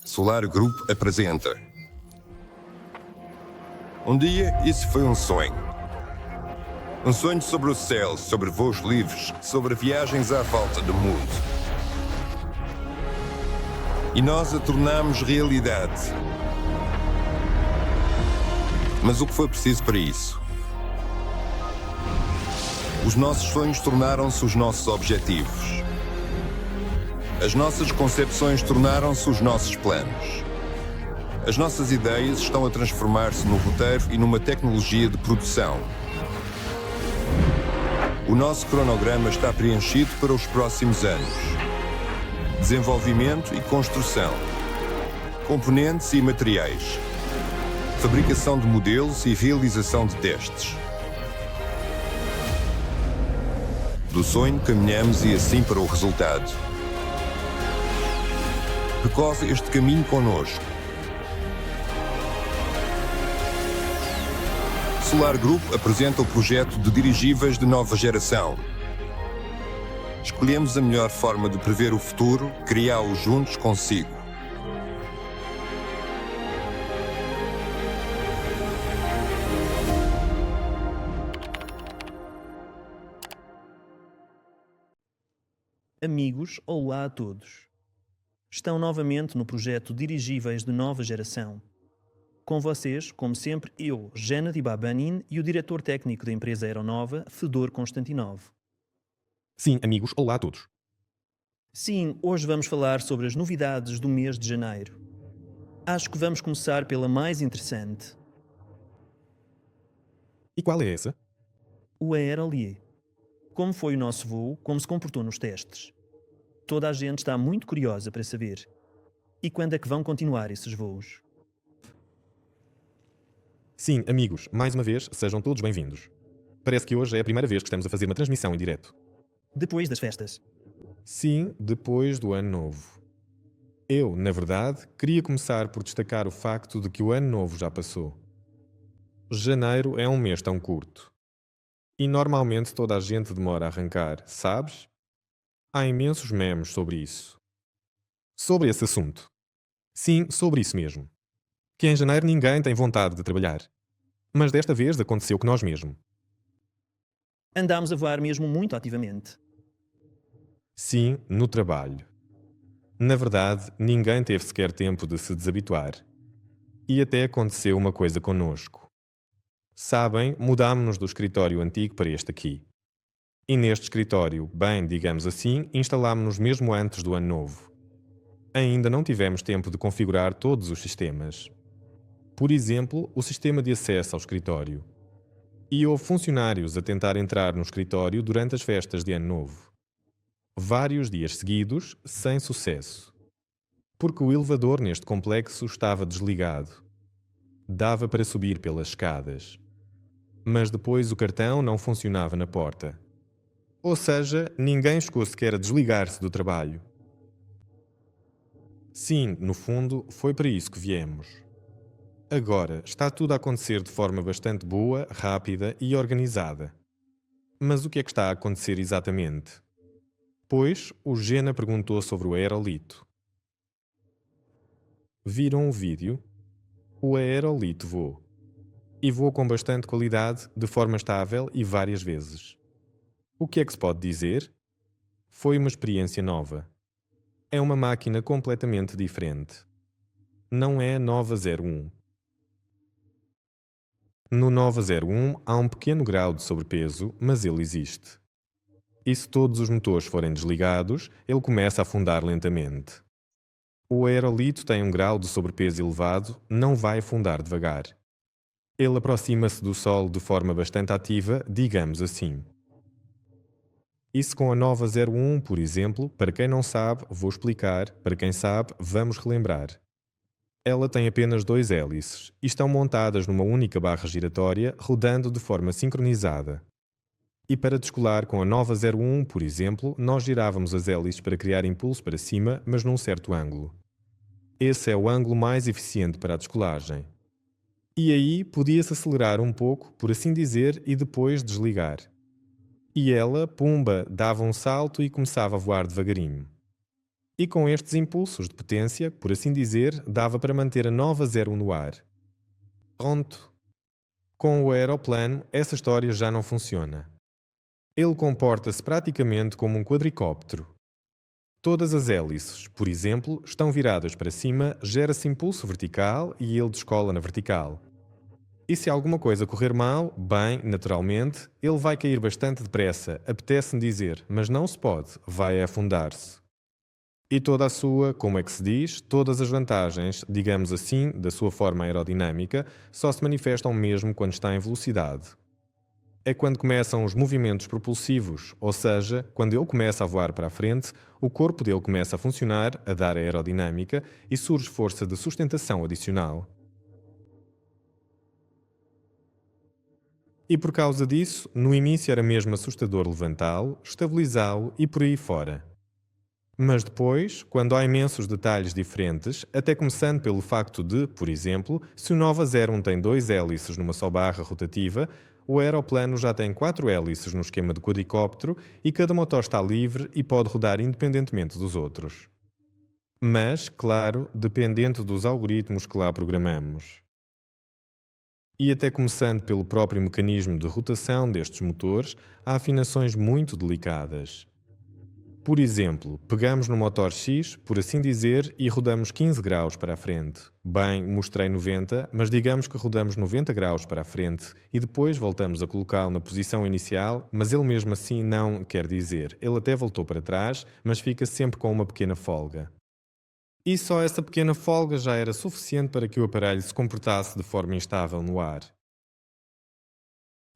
Solar Group apresenta. Um dia, isso foi um sonho. Um sonho sobre o céu, sobre voos livres, sobre viagens à volta do mundo. E nós a tornámos realidade. Mas o que foi preciso para isso? Os nossos sonhos tornaram-se os nossos objetivos. As nossas concepções tornaram-se os nossos planos. As nossas ideias estão a transformar-se num roteiro e numa tecnologia de produção. O nosso cronograma está preenchido para os próximos anos. Desenvolvimento e construção. Componentes e materiais. Fabricação de modelos e realização de testes. Do sonho caminhamos e assim para o resultado. Percorre este caminho connosco. Solar Group apresenta o projeto de dirigíveis de nova geração. Escolhemos a melhor forma de prever o futuro, criá-lo juntos consigo. Amigos, olá a todos. Estão novamente no projeto Dirigíveis de Nova Geração. Com vocês, como sempre, eu, Gennady Babanin, e o diretor técnico da empresa Aeronova, Fedor Konstantinov. Sim, amigos, olá a todos. Sim, hoje vamos falar sobre as novidades do mês de janeiro. Acho que vamos começar pela mais interessante, E qual é essa? o Aerolier. Como foi o nosso voo, como se comportou nos testes. Toda a gente está muito curiosa para saber. E quando é que vão continuar esses voos? Sim, amigos, mais uma vez, sejam todos bem-vindos. Parece que hoje é a primeira vez que estamos a fazer uma transmissão em direto. Depois das festas. Sim, depois do Ano Novo. Eu, na verdade, queria começar por destacar o facto de que o Ano Novo já passou. Janeiro é um mês tão curto. E normalmente toda a gente demora a arrancar, sabes? Há imensos memes sobre isso. Sobre esse assunto. Sim, sobre isso mesmo. Que em janeiro ninguém tem vontade de trabalhar. Mas desta vez aconteceu que nós mesmo. Andámos a voar mesmo muito ativamente. Sim, no trabalho. Na verdade, ninguém teve sequer tempo de se desabituar. E até aconteceu uma coisa connosco. Sabem, mudámo-nos do escritório antigo para este aqui. E neste escritório, bem, digamos assim, instalámo-nos mesmo antes do ano novo. Ainda não tivemos tempo de configurar todos os sistemas. Por exemplo, o sistema de acesso ao escritório. E houve funcionários a tentar entrar no escritório durante as festas de Ano Novo. Vários dias seguidos, sem sucesso. Porque o elevador neste complexo estava desligado. Dava para subir pelas escadas. Mas depois o cartão não funcionava na porta. Ou seja, ninguém chegou sequer a desligar-se do trabalho. Sim, no fundo, foi para isso que viemos. Agora, está tudo a acontecer de forma bastante boa, rápida e organizada. Mas o que é que está a acontecer exatamente? Pois, o Gena perguntou sobre o aerolito. Viram o vídeo? O aerolito voou. E voou com bastante qualidade, de forma estável e várias vezes. O que é que se pode dizer? Foi uma experiência nova. É uma máquina completamente diferente. Não é a Nova 01. No Nova 01 há um pequeno grau de sobrepeso, mas ele existe. E se todos os motores forem desligados, ele começa a afundar lentamente. O aerolito tem um grau de sobrepeso elevado, não vai afundar devagar. Ele aproxima-se do Sol de forma bastante ativa, digamos assim. Isso com a Nova 01, por exemplo, para quem não sabe, vou explicar, para quem sabe, vamos relembrar. Ela tem apenas 2 hélices e estão montadas numa única barra giratória, rodando de forma sincronizada. E para descolar com a Nova 01, por exemplo, nós girávamos as hélices para criar impulso para cima, mas num certo ângulo. Esse é o ângulo mais eficiente para a descolagem. E aí podia-se acelerar um pouco, por assim dizer, e depois desligar. E ela, pumba, dava um salto e começava a voar devagarinho. E com estes impulsos de potência, por assim dizer, dava para manter a nova 01 no ar. Pronto. Com o aeroplano, essa história já não funciona. Ele comporta-se praticamente como um quadricóptero. Todas as hélices, por exemplo, estão viradas para cima, gera-se impulso vertical e ele descola na vertical. E se alguma coisa correr mal, bem, naturalmente, ele vai cair bastante depressa, apetece-me dizer, mas não se pode, vai afundar-se. E toda a sua, como é que se diz, todas as vantagens, digamos assim, da sua forma aerodinâmica, só se manifestam mesmo quando está em velocidade. É quando começam os movimentos propulsivos, ou seja, quando ele começa a voar para a frente, o corpo dele começa a funcionar, a dar aerodinâmica e surge força de sustentação adicional. E por causa disso, no início era mesmo assustador levantá-lo, estabilizá-lo e por aí fora. Mas depois, quando há imensos detalhes diferentes, até começando pelo facto de, por exemplo, se o Nova 01 tem 2 hélices numa só barra rotativa, o aeroplano já tem 4 hélices no esquema de quadricóptero e cada motor está livre e pode rodar independentemente dos outros. Mas, claro, dependente dos algoritmos que lá programamos. E até começando pelo próprio mecanismo de rotação destes motores, há afinações muito delicadas. Por exemplo, pegamos no motor X, por assim dizer, e rodamos 15 graus para a frente. Bem, mostrei 90, mas digamos que rodamos 90 graus para a frente e depois voltamos a colocá-lo na posição inicial, mas ele mesmo assim não quer dizer. Ele até voltou para trás, mas fica sempre com uma pequena folga. E só essa pequena folga já era suficiente para que o aparelho se comportasse de forma instável no ar.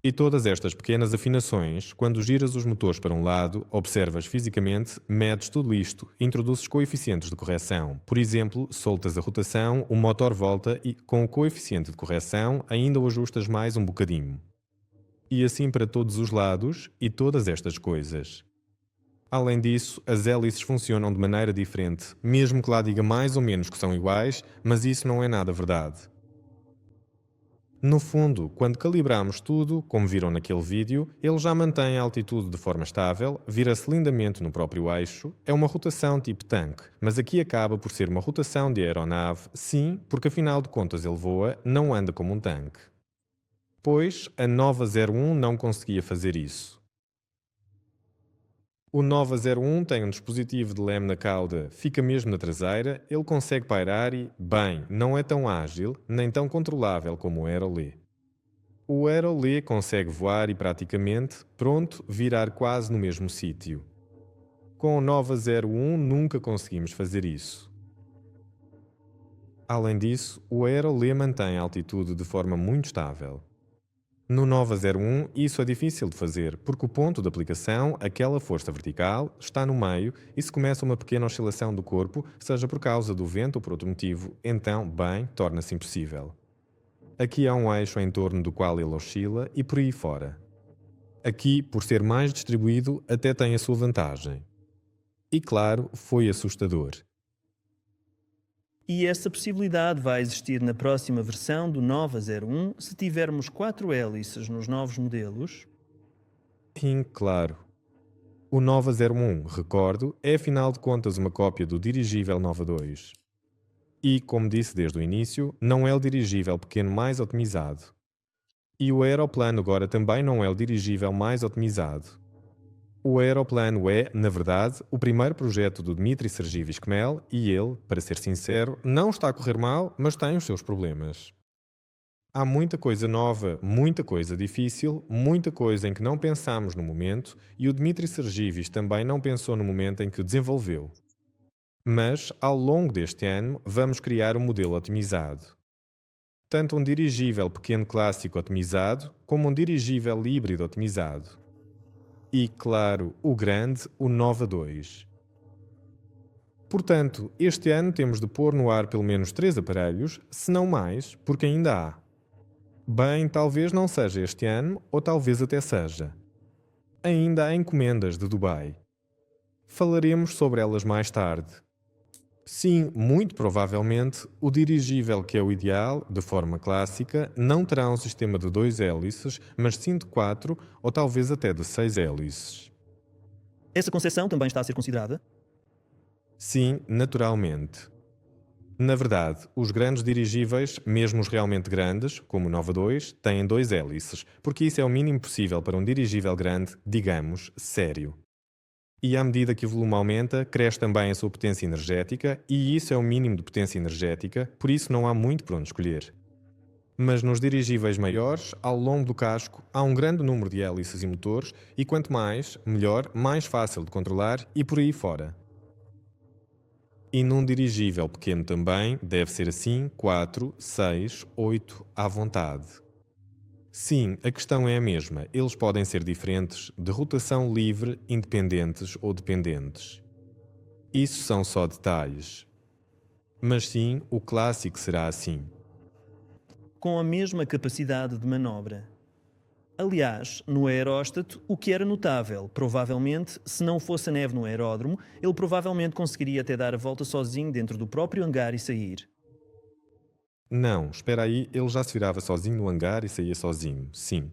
E todas estas pequenas afinações, quando giras os motores para um lado, observas fisicamente, medes tudo isto, introduzes coeficientes de correção. Por exemplo, soltas a rotação, o motor volta e, com o coeficiente de correção, ainda o ajustas mais um bocadinho. E assim para todos os lados e todas estas coisas. Além disso, as hélices funcionam de maneira diferente, mesmo que lá diga mais ou menos que são iguais, mas isso não é nada verdade. No fundo, quando calibramos tudo, como viram naquele vídeo, ele já mantém a altitude de forma estável, vira-se lindamente no próprio eixo, é uma rotação tipo tanque, mas aqui acaba por ser uma rotação de aeronave, sim, porque afinal de contas ele voa, não anda como um tanque. Pois, a Nova 01 não conseguia fazer isso. O Nova 01 tem um dispositivo de leme na cauda, fica mesmo na traseira, ele consegue pairar e, bem, não é tão ágil, nem tão controlável como o Aerolé. O Aerolé consegue voar e praticamente, pronto, virar quase no mesmo sítio. Com o Nova 01 nunca conseguimos fazer isso. Além disso, o Aerolé mantém a altitude de forma muito estável. No Nova 01, isso é difícil de fazer, porque o ponto de aplicação, aquela força vertical, está no meio e se começa uma pequena oscilação do corpo, seja por causa do vento ou por outro motivo, então, bem, torna-se impossível. Aqui há um eixo em torno do qual ele oscila e por aí fora. Aqui, por ser mais distribuído, até tem a sua vantagem. E claro, foi assustador. E essa possibilidade vai existir na próxima versão do Nova 01 se tivermos 4 hélices nos novos modelos? Sim, claro. O Nova 01, recordo, é afinal de contas uma cópia do dirigível Nova 2. E, como disse desde o início, não é o dirigível pequeno mais otimizado. E o aeroplano agora também não é o dirigível mais otimizado. O aeroplano é, na verdade, o primeiro projeto do Dmitry Sergeevich Kmel e ele, para ser sincero, não está a correr mal, mas tem os seus problemas. Há muita coisa nova, muita coisa difícil, muita coisa em que não pensamos no momento e o Dmitry Sergeevich também não pensou no momento em que desenvolveu. Mas, ao longo deste ano, vamos criar um modelo otimizado. Tanto um dirigível pequeno clássico otimizado, como um dirigível híbrido otimizado. E, claro, o grande, o Nova 2. Portanto, este ano temos de pôr no ar pelo menos 3 aparelhos, se não mais, porque ainda há. Bem, talvez não seja este ano, ou talvez até seja. Ainda há encomendas de Dubai. Falaremos sobre elas mais tarde. Sim, muito provavelmente, o dirigível que é o ideal, de forma clássica, não terá um sistema de 2 hélices, mas sim de 4 ou talvez até de 6 hélices. Essa concessão também está a ser considerada? Sim, naturalmente. Na verdade, os grandes dirigíveis, mesmo os realmente grandes, como o Nova 2, têm 2 hélices, porque isso é o mínimo possível para um dirigível grande, digamos, sério. E à medida que o volume aumenta, cresce também a sua potência energética, e isso é o mínimo de potência energética, por isso não há muito por onde escolher. Mas nos dirigíveis maiores, ao longo do casco, há um grande número de hélices e motores, e quanto mais, melhor, mais fácil de controlar e por aí fora. E num dirigível pequeno também, deve ser assim 4, 6, 8 à vontade. Sim, a questão é a mesma. Eles podem ser diferentes, de rotação livre, independentes ou dependentes. Isso são só detalhes. Mas sim, o clássico será assim. Com a mesma capacidade de manobra. Aliás, no aeróstato, o que era notável, provavelmente, se não fosse a neve no aeródromo, ele provavelmente conseguiria até dar a volta sozinho dentro do próprio hangar e sair. Não, espera aí, ele já se virava sozinho no hangar e saía sozinho, sim.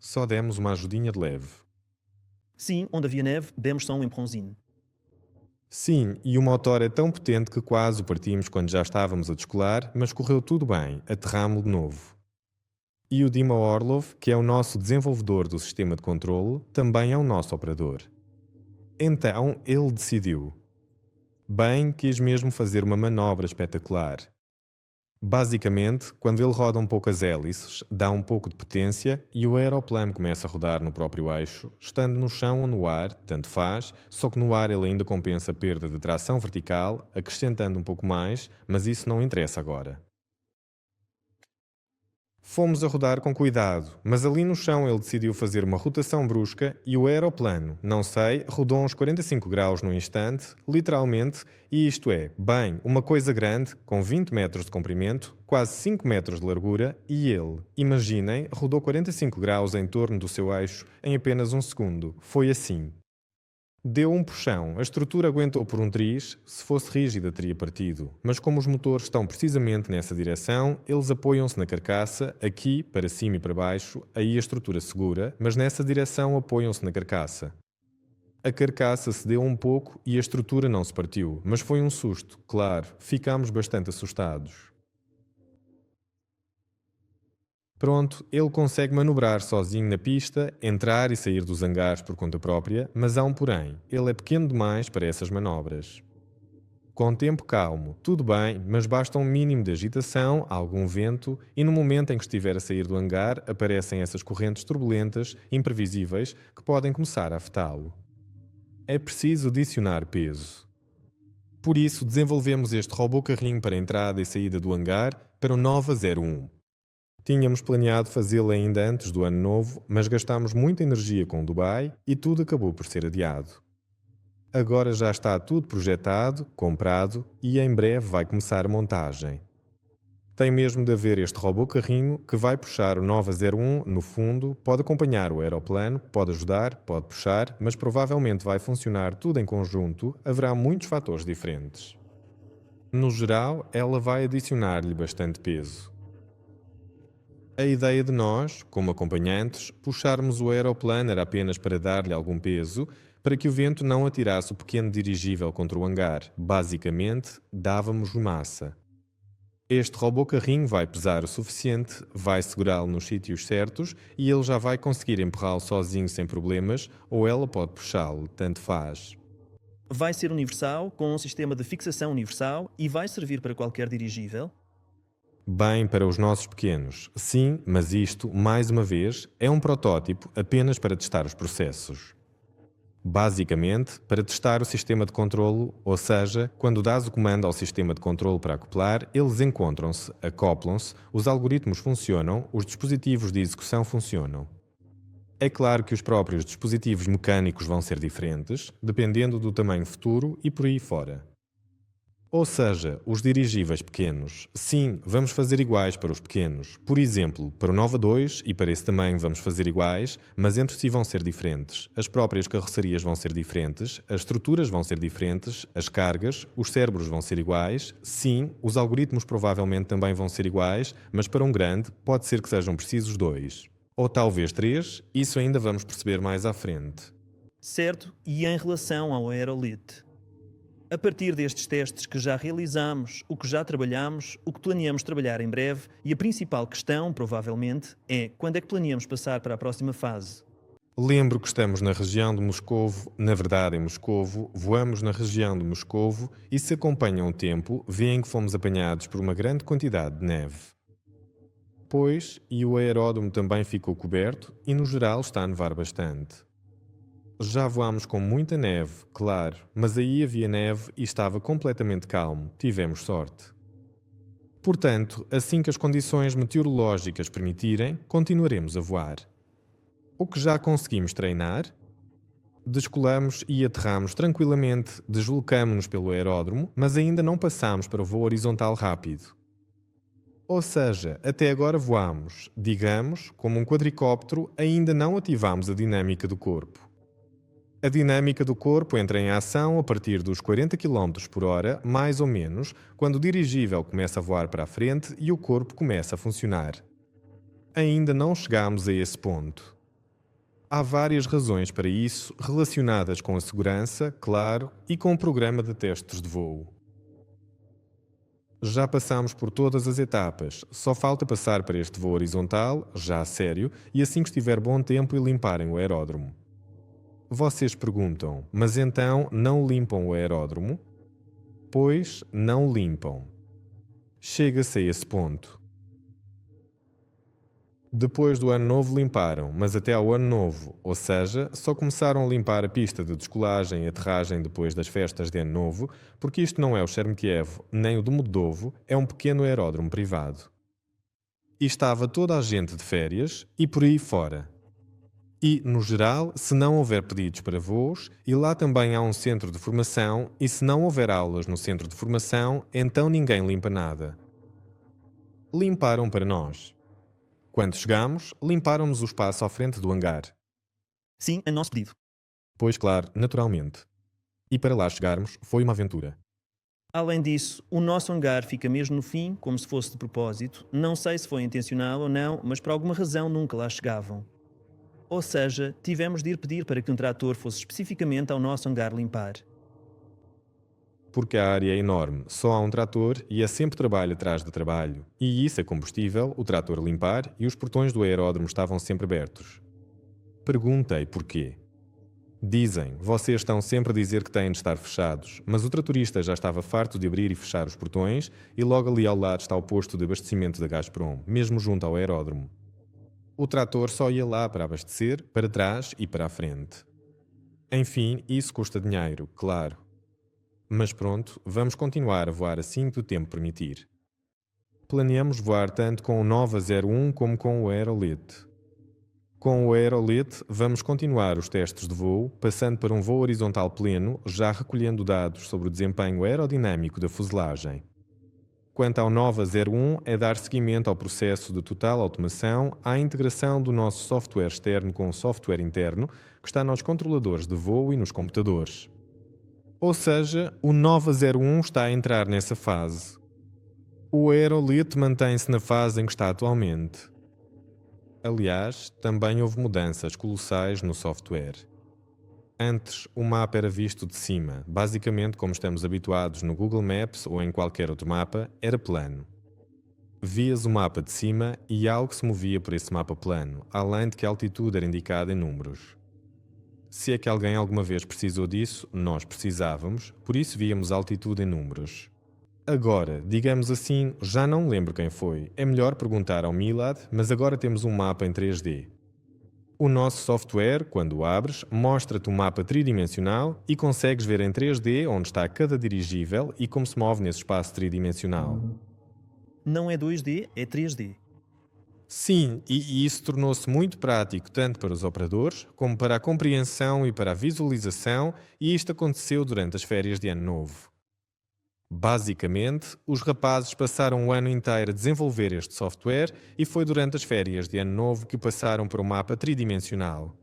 Só demos uma ajudinha de leve. Sim, onde havia neve, demos só um empurrãozinho. Sim, e o motor é tão potente que quase o partimos quando já estávamos a descolar, mas correu tudo bem, aterramo de novo. E o Dima Orlov, que é o nosso desenvolvedor do sistema de controle, também é o nosso operador. Então ele decidiu. Bem, quis mesmo fazer uma manobra espetacular. Basicamente, quando ele roda um pouco as hélices, dá um pouco de potência e o aeroplano começa a rodar no próprio eixo, estando no chão ou no ar, tanto faz, só que no ar ele ainda compensa a perda de tração vertical, acrescentando um pouco mais, mas isso não interessa agora. Fomos a rodar com cuidado, mas ali no chão ele decidiu fazer uma rotação brusca e o aeroplano, não sei, rodou uns 45 graus no instante, literalmente, e isto é, bem, uma coisa grande, com 20 metros de comprimento, quase 5 metros de largura, e ele, imaginem, rodou 45 graus em torno do seu eixo em apenas um segundo. Foi assim. Deu um puxão, a estrutura aguentou por um triz, se fosse rígida teria partido, mas como os motores estão precisamente nessa direção, eles apoiam-se na carcaça, aqui, para cima e para baixo, aí a estrutura segura, mas nessa direção apoiam-se na carcaça. A carcaça cedeu um pouco e a estrutura não se partiu, mas foi um susto, claro, ficámos bastante assustados. Pronto, ele consegue manobrar sozinho na pista, entrar e sair dos hangares por conta própria, mas há um porém, ele é pequeno demais para essas manobras. Com tempo calmo, tudo bem, mas basta um mínimo de agitação, algum vento, e no momento em que estiver a sair do hangar, aparecem essas correntes turbulentas, imprevisíveis, que podem começar a afetá-lo. É preciso adicionar peso. Por isso, desenvolvemos este robô-carrinho para entrada e saída do hangar para o Nova 01. Tínhamos planeado fazê-lo ainda antes do ano novo, mas gastámos muita energia com Dubai e tudo acabou por ser adiado. Agora já está tudo projetado, comprado e em breve vai começar a montagem. Tem mesmo de haver este robô-carrinho que vai puxar o Nova 01 no fundo, pode acompanhar o aeroplano, pode ajudar, pode puxar, mas provavelmente vai funcionar tudo em conjunto, haverá muitos fatores diferentes. No geral, ela vai adicionar-lhe bastante peso. A ideia de nós, como acompanhantes, puxarmos o aeroplano era apenas para dar-lhe algum peso, para que o vento não atirasse o pequeno dirigível contra o hangar. Basicamente, dávamos-lhe massa. Este robô-carrinho vai pesar o suficiente, vai segurá-lo nos sítios certos e ele já vai conseguir empurrá-lo sozinho sem problemas, ou ela pode puxá-lo, tanto faz. Vai ser universal, com um sistema de fixação universal e vai servir para qualquer dirigível? Bem, para os nossos pequenos, sim, mas isto, mais uma vez, é um protótipo apenas para testar os processos. Basicamente, para testar o sistema de controlo, ou seja, quando dás o comando ao sistema de controlo para acoplar, eles encontram-se, acoplam-se, os algoritmos funcionam, os dispositivos de execução funcionam. É claro que os próprios dispositivos mecânicos vão ser diferentes, dependendo do tamanho futuro e por aí fora. Ou seja, os dirigíveis pequenos. Sim, vamos fazer iguais para os pequenos. Por exemplo, para o Nova 2 e para esse tamanho vamos fazer iguais, mas entre si vão ser diferentes. As próprias carrocerias vão ser diferentes, as estruturas vão ser diferentes, as cargas, os cérebros vão ser iguais. Sim, os algoritmos provavelmente também vão ser iguais, mas para um grande pode ser que sejam precisos 2. Ou talvez 3, isso ainda vamos perceber mais à frente. Certo, e em relação ao Aerolite? A partir destes testes que já realizamos, o que já trabalhamos, o que planeamos trabalhar em breve e a principal questão, provavelmente, é quando é que planeamos passar para a próxima fase? Lembro que estamos na região de Moscovo, na verdade em Moscovo, voamos na região de Moscovo e se acompanham o tempo, veem que fomos apanhados por uma grande quantidade de neve. Pois, e o aeródromo também ficou coberto e no geral está a nevar bastante. Já voámos com muita neve, claro, mas aí havia neve e estava completamente calmo, tivemos sorte. Portanto, assim que as condições meteorológicas permitirem, continuaremos a voar. O que já conseguimos treinar, descolamos e aterramos tranquilamente, deslocamo-nos pelo aeródromo, mas ainda não passamos para o voo horizontal rápido. Ou seja, até agora voamos, digamos, como um quadricóptero, ainda não ativamos a dinâmica do corpo. A dinâmica do corpo entra em ação a partir dos 40 km por hora, mais ou menos, quando o dirigível começa a voar para a frente e o corpo começa a funcionar. Ainda não chegamos a esse ponto. Há várias razões para isso, relacionadas com a segurança, claro, e com o programa de testes de voo. Já passamos por todas as etapas, só falta passar para este voo horizontal, já a sério, e assim que estiver bom tempo e limparem o aeródromo. Vocês perguntam, mas então não limpam o aeródromo? Pois não limpam. Chega-se a esse ponto. Depois do ano novo limparam, mas até ao ano novo, ou seja, só começaram a limpar a pista de descolagem e aterragem depois das festas de ano novo, porque isto não é o Sheremetyevo nem o de Modovo, é um pequeno aeródromo privado. E estava toda a gente de férias e por aí fora. E, no geral, se não houver pedidos para voos, e lá também há um centro de formação, e se não houver aulas no centro de formação, então ninguém limpa nada. Limparam para nós. Quando chegámos, limparam-nos o espaço à frente do hangar. Sim, a nosso pedido. Pois claro, naturalmente. E para lá chegarmos, foi uma aventura. Além disso, o nosso hangar fica mesmo no fim, como se fosse de propósito. Não sei se foi intencional ou não, mas por alguma razão nunca lá chegavam. Ou seja, tivemos de ir pedir para que um trator fosse especificamente ao nosso hangar limpar. Porque a área é enorme, só há um trator e é sempre trabalho atrás de trabalho. E isso é combustível, o trator limpar e os portões do aeródromo estavam sempre abertos. Perguntei porquê. Dizem, vocês estão sempre a dizer que têm de estar fechados, mas o tratorista já estava farto de abrir e fechar os portões e logo ali ao lado está o posto de abastecimento da Gazprom, mesmo junto ao aeródromo. O trator só ia lá para abastecer, para trás e para a frente. Enfim, isso custa dinheiro, claro. Mas pronto, vamos continuar a voar assim que o tempo permitir. Planeamos voar tanto com o Nova 01 como com o Aerolit. Com o Aerolit, vamos continuar os testes de voo, passando para um voo horizontal pleno, já recolhendo dados sobre o desempenho aerodinâmico da fuselagem. Quanto ao Nova 01, é dar seguimento ao processo de total automação, à integração do nosso software externo com o software interno, que está nos controladores de voo e nos computadores. Ou seja, o Nova 01 está a entrar nessa fase. O Aerolit mantém-se na fase em que está atualmente. Aliás, também houve mudanças colossais no software. Antes, o mapa era visto de cima, basicamente como estamos habituados no Google Maps ou em qualquer outro mapa, era plano. Vias o mapa de cima e algo se movia por esse mapa plano, além de que a altitude era indicada em números. Se é que alguém alguma vez precisou disso, nós precisávamos, por isso víamos a altitude em números. Agora, digamos assim, já não lembro quem foi, é melhor perguntar ao Milad, mas agora temos um mapa em 3D. O nosso software, quando o abres, mostra-te um mapa tridimensional e consegues ver em 3D onde está cada dirigível e como se move nesse espaço tridimensional. Não é 2D, é 3D. Sim, e isso tornou-se muito prático tanto para os operadores como para a compreensão e para a visualização, e isto aconteceu durante as férias de Ano Novo. Basicamente, os rapazes passaram o ano inteiro a desenvolver este software e foi durante as férias de Ano Novo que passaram para o mapa tridimensional.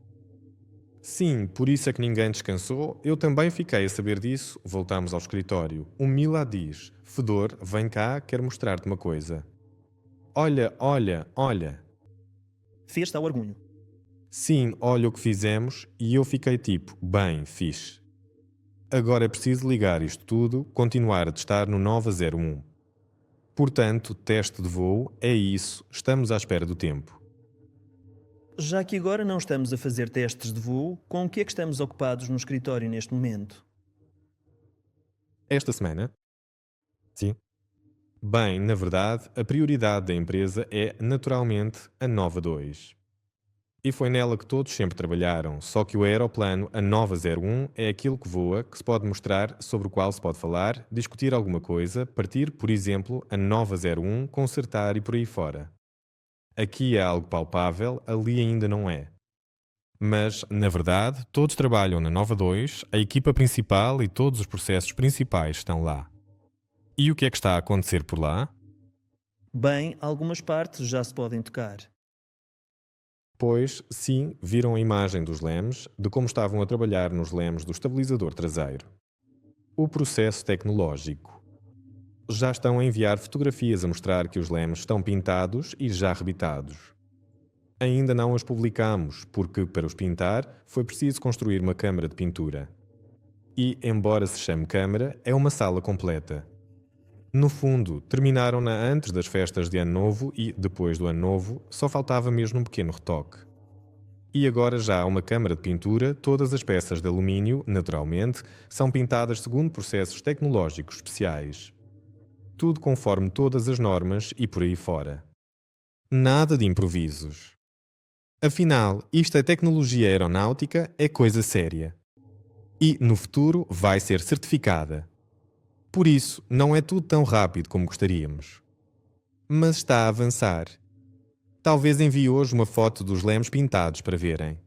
Sim, por isso é que ninguém descansou, eu também fiquei a saber disso, voltamos ao escritório. O Mila diz, Fedor, vem cá, quero mostrar-te uma coisa. Olha, olha, olha. Fez-te ao orgulho. Sim, olha o que fizemos e eu fiquei tipo, bem, fixe. agora é preciso ligar isto tudo, continuar a testar no Nova 01. Portanto, teste de voo é isso, estamos à espera do tempo. Já que agora não estamos a fazer testes de voo, com o que é que estamos ocupados no escritório neste momento? Esta semana? Sim. Bem, na verdade, a prioridade da empresa é, naturalmente, a Nova 2. E foi nela que todos sempre trabalharam, só que o aeroplano, a Nova 01, é aquilo que voa, que se pode mostrar, sobre o qual se pode falar, discutir alguma coisa, partir, por exemplo, a Nova 01, consertar e por aí fora. Aqui é algo palpável, ali ainda não é. Mas, na verdade, todos trabalham na Nova 2, a equipa principal e todos os processos principais estão lá. E o que é que está a acontecer por lá? Bem, algumas partes já se podem tocar. Pois, sim, viram a imagem dos lemes, de como estavam a trabalhar nos lemes do estabilizador traseiro. O processo tecnológico. Já estão a enviar fotografias a mostrar que os lemes estão pintados e já rebitados. Ainda não as publicamos, porque, para os pintar, foi preciso construir uma câmara de pintura. E, embora se chame câmara, é uma sala completa. No fundo, terminaram-na antes das festas de Ano Novo e, depois do Ano Novo, só faltava mesmo um pequeno retoque. E agora já há uma câmara de pintura, todas as peças de alumínio, naturalmente, são pintadas segundo processos tecnológicos especiais. Tudo conforme todas as normas e por aí fora. Nada de improvisos. Afinal, isto é tecnologia aeronáutica, é coisa séria. E, no futuro, vai ser certificada. Por isso, não é tudo tão rápido como gostaríamos. Mas está a avançar. Talvez envie hoje uma foto dos lemes pintados para verem.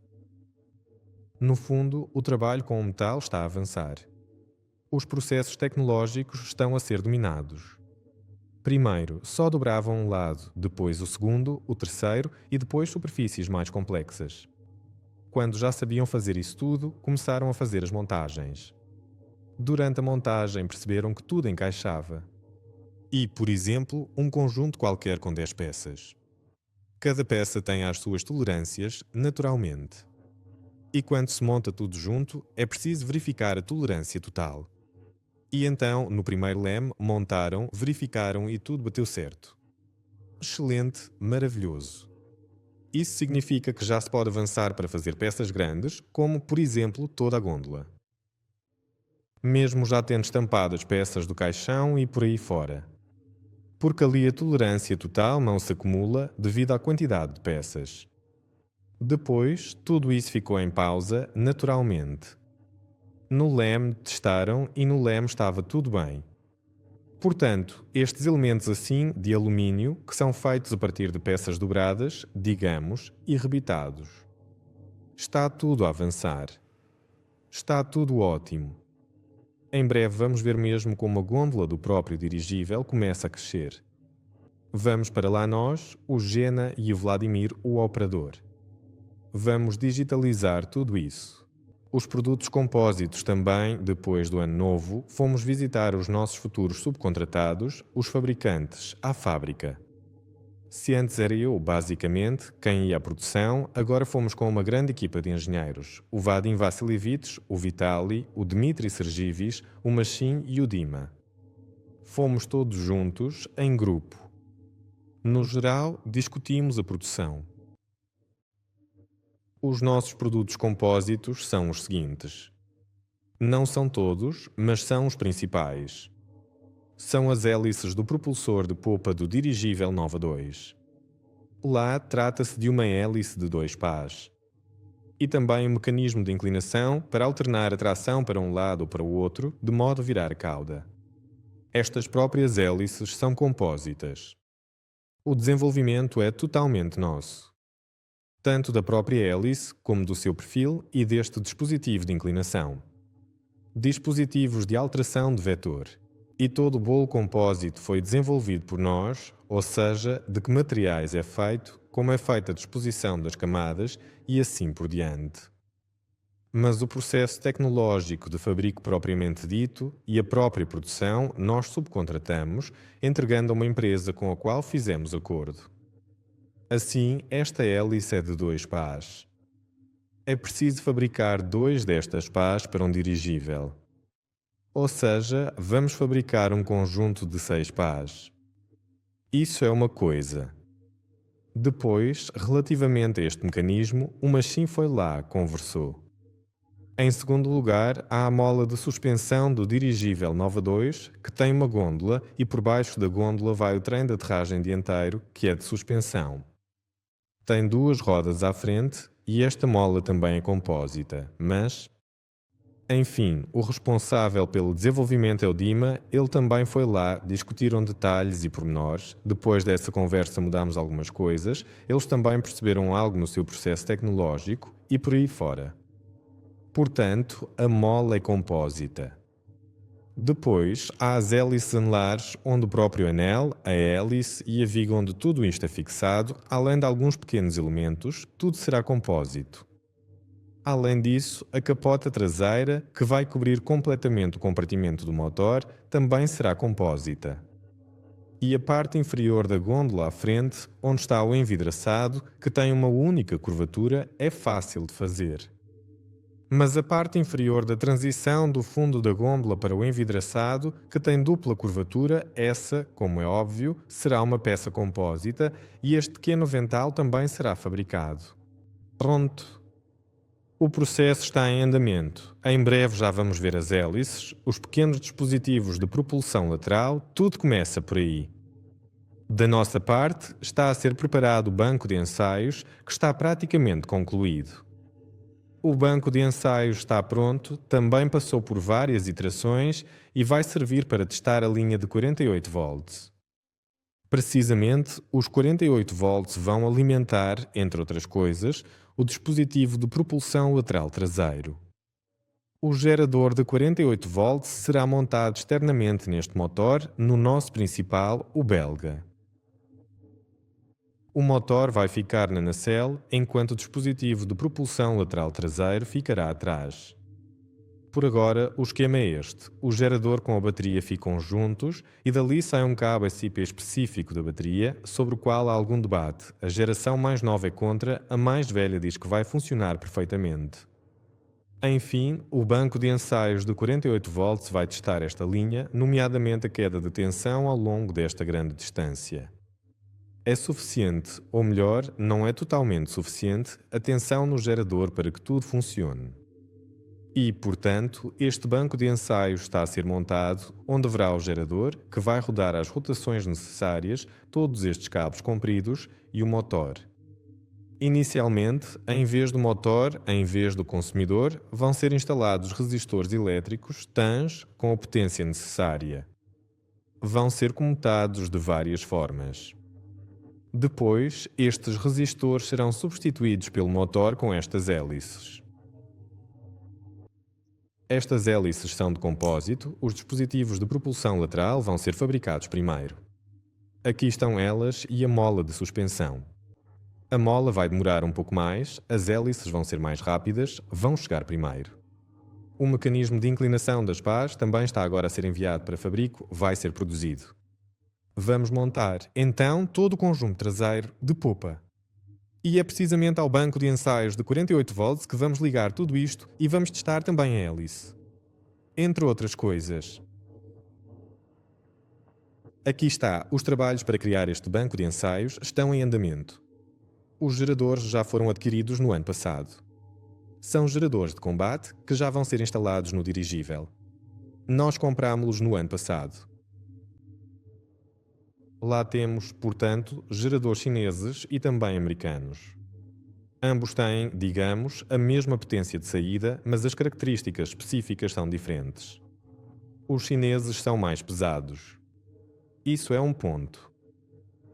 No fundo, o trabalho com o metal está a avançar. Os processos tecnológicos estão a ser dominados. Primeiro, só dobravam um lado, depois o segundo, o terceiro e depois superfícies mais complexas. Quando já sabiam fazer isso tudo, começaram a fazer as montagens. Durante a montagem perceberam que tudo encaixava. E, por exemplo, um conjunto qualquer com 10 peças. Cada peça tem as suas tolerâncias, naturalmente. E quando se monta tudo junto, é preciso verificar a tolerância total. E então, no primeiro leme, montaram, verificaram e tudo bateu certo. Excelente, maravilhoso. Isso significa que já se pode avançar para fazer peças grandes, como, por exemplo, toda a gôndola. Mesmo já tendo estampado as peças do caixão e por aí fora. Porque ali a tolerância total não se acumula devido à quantidade de peças. Depois, tudo isso ficou em pausa, naturalmente. No leme testaram e no leme estava tudo bem. Portanto, estes elementos assim, de alumínio, que são feitos a partir de peças dobradas, digamos, e rebitados. Está tudo a avançar. Está tudo ótimo. Em breve vamos ver mesmo como a gôndola do próprio dirigível começa a crescer. Vamos para lá nós, o Gena e o Vladimir, o operador. Vamos digitalizar tudo isso. Os produtos compósitos também, depois do Ano Novo, fomos visitar os nossos futuros subcontratados, os fabricantes, à fábrica. Se antes era eu, basicamente, quem ia à produção, agora fomos com uma grande equipa de engenheiros. O Vadim Vassilevich, o Vitali, o Dmitry Sergievich, o Machin e o Dima. Fomos todos juntos, em grupo. No geral, discutimos a produção. Os nossos produtos compósitos são os seguintes. Não são todos, mas são os principais. São as hélices do propulsor de popa do dirigível Nova 2. Lá trata-se de uma hélice de 2 pás. E também um mecanismo de inclinação para alternar a tração para um lado ou para o outro, de modo a virar a cauda. Estas próprias hélices são compósitas. O desenvolvimento é totalmente nosso. Tanto da própria hélice, como do seu perfil e deste dispositivo de inclinação. Dispositivos de alteração de vetor. E todo o bolo compósito foi desenvolvido por nós, ou seja, de que materiais é feito, como é feita a disposição das camadas e assim por diante. Mas o processo tecnológico de fabrico propriamente dito e a própria produção nós subcontratamos, entregando a uma empresa com a qual fizemos acordo. Assim, esta hélice é de 2 pás. É preciso fabricar 2 destas pás para um dirigível. Ou seja, vamos fabricar um conjunto de 6 pás. Isso é uma coisa. Depois, relativamente a este mecanismo, o machine foi lá, conversou. Em segundo lugar, há a mola de suspensão do dirigível Nova 2, que tem uma gôndola e por baixo da gôndola vai o trem de aterragem dianteiro, que é de suspensão. Tem 2 rodas à frente e esta mola também é compósita, mas... Enfim, o responsável pelo desenvolvimento é o Dima, ele também foi lá, discutiram detalhes e pormenores, depois dessa conversa mudámos algumas coisas, eles também perceberam algo no seu processo tecnológico e por aí fora. Portanto, a mola é compósita. Depois, há as hélices anelares, onde o próprio anel, a hélice e a viga onde tudo isto é fixado, além de alguns pequenos elementos, tudo será compósito. Além disso, a capota traseira, que vai cobrir completamente o compartimento do motor, também será compósita. E a parte inferior da gôndola à frente, onde está o envidraçado, que tem uma única curvatura, é fácil de fazer. Mas a parte inferior da transição do fundo da gôndola para o envidraçado, que tem dupla curvatura, essa, como é óbvio, será uma peça compósita e este pequeno vental também será fabricado. Pronto. O processo está em andamento. Em breve já vamos ver as hélices, os pequenos dispositivos de propulsão lateral, tudo começa por aí. Da nossa parte, está a ser preparado o banco de ensaios, que está praticamente concluído. O banco de ensaios está pronto, também passou por várias iterações e vai servir para testar a linha de 48 volts. Precisamente, os 48 volts vão alimentar, entre outras coisas, o dispositivo de propulsão lateral traseiro. O gerador de 48 volts será montado externamente neste motor, no nosso principal, o belga. O motor vai ficar na nacelle, enquanto o dispositivo de propulsão lateral traseiro ficará atrás. Por agora, o esquema é este. O gerador com a bateria ficam juntos e dali sai um cabo SIP específico da bateria, sobre o qual há algum debate. A geração mais nova é contra, a mais velha diz que vai funcionar perfeitamente. Enfim, o banco de ensaios de 48 volts vai testar esta linha, nomeadamente a queda de tensão ao longo desta grande distância. É suficiente, ou melhor, não é totalmente suficiente, a tensão no gerador para que tudo funcione. E, portanto, este banco de ensaios está a ser montado, onde haverá o gerador, que vai rodar as rotações necessárias, todos estes cabos compridos, e o motor. Inicialmente, em vez do motor, em vez do consumidor, vão ser instalados resistores elétricos TANs com a potência necessária. Vão ser comutados de várias formas. Depois, estes resistores serão substituídos pelo motor com estas hélices. Estas hélices são de compósito, os dispositivos de propulsão lateral vão ser fabricados primeiro. Aqui estão elas e a mola de suspensão. A mola vai demorar um pouco mais, as hélices vão ser mais rápidas, vão chegar primeiro. O mecanismo de inclinação das pás também está agora a ser enviado para fabrico, vai ser produzido. Vamos montar, então, todo o conjunto traseiro de popa. E é precisamente ao banco de ensaios de 48 volts que vamos ligar tudo isto e vamos testar também a hélice. Entre outras coisas. Aqui está, os trabalhos para criar este banco de ensaios estão em andamento. Os geradores já foram adquiridos no ano passado. São geradores de combate que já vão ser instalados no dirigível. Nós comprámos-los no ano passado. Lá temos, portanto, geradores chineses e também americanos. Ambos têm, digamos, a mesma potência de saída, mas as características específicas são diferentes. Os chineses são mais pesados. Isso é um ponto.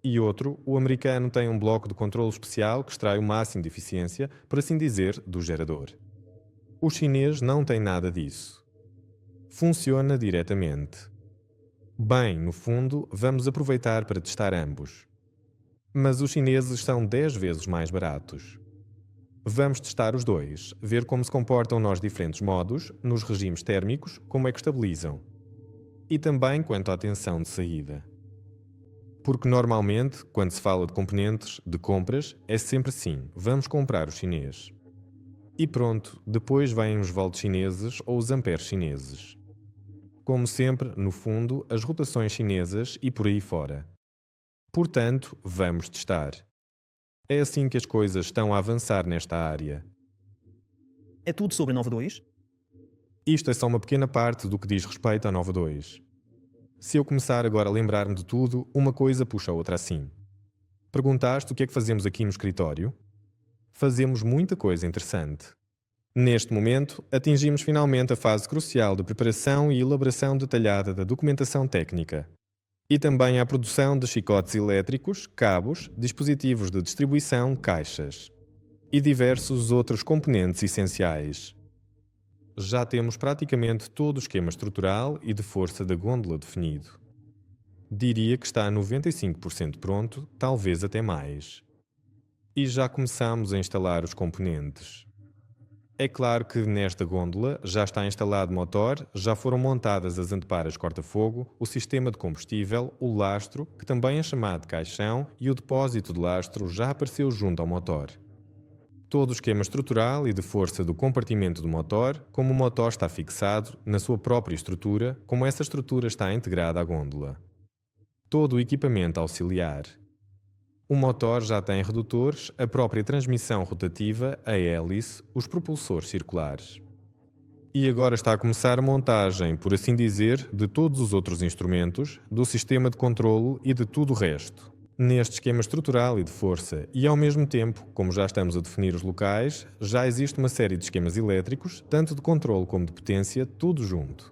E outro, o americano tem um bloco de controle especial que extrai o máximo de eficiência, por assim dizer, do gerador. O chinês não tem nada disso. Funciona diretamente. Bem, no fundo, vamos aproveitar para testar ambos. Mas os chineses são 10 vezes mais baratos. Vamos testar os dois, ver como se comportam nos diferentes modos, nos regimes térmicos, como é que estabilizam. E também quanto à tensão de saída. Porque normalmente, quando se fala de componentes, de compras, é sempre assim, vamos comprar o chinês. E pronto, depois vêm os volts chineses ou os amperes chineses. Como sempre, no fundo, as rotações chinesas e por aí fora. Portanto, vamos testar. É assim que as coisas estão a avançar nesta área. É tudo sobre a Nova 2? Isto é só uma pequena parte do que diz respeito à Nova 2. Se eu começar agora a lembrar-me de tudo, uma coisa puxa a outra assim. Perguntaste o que é que fazemos aqui no escritório? Fazemos muita coisa interessante. Neste momento, atingimos finalmente a fase crucial de preparação e elaboração detalhada da documentação técnica. E também a produção de chicotes elétricos, cabos, dispositivos de distribuição, caixas. E diversos outros componentes essenciais. Já temos praticamente todo o esquema estrutural e de força da gôndola definido. Diria que está a 95% pronto, talvez até mais. E já começamos a instalar os componentes. É claro que nesta gôndola já está instalado o motor, já foram montadas as anteparas corta-fogo, o sistema de combustível, o lastro, que também é chamado de caixão, e o depósito de lastro já apareceu junto ao motor. Todo o esquema estrutural e de força do compartimento do motor, como o motor está fixado na sua própria estrutura, como essa estrutura está integrada à gôndola. Todo o equipamento auxiliar. O motor já tem redutores, a própria transmissão rotativa, a hélice, os propulsores circulares. E agora está a começar a montagem, por assim dizer, de todos os outros instrumentos, do sistema de controlo e de tudo o resto. Neste esquema estrutural e de força, e ao mesmo tempo, como já estamos a definir os locais, já existe uma série de esquemas elétricos, tanto de controlo como de potência, tudo junto.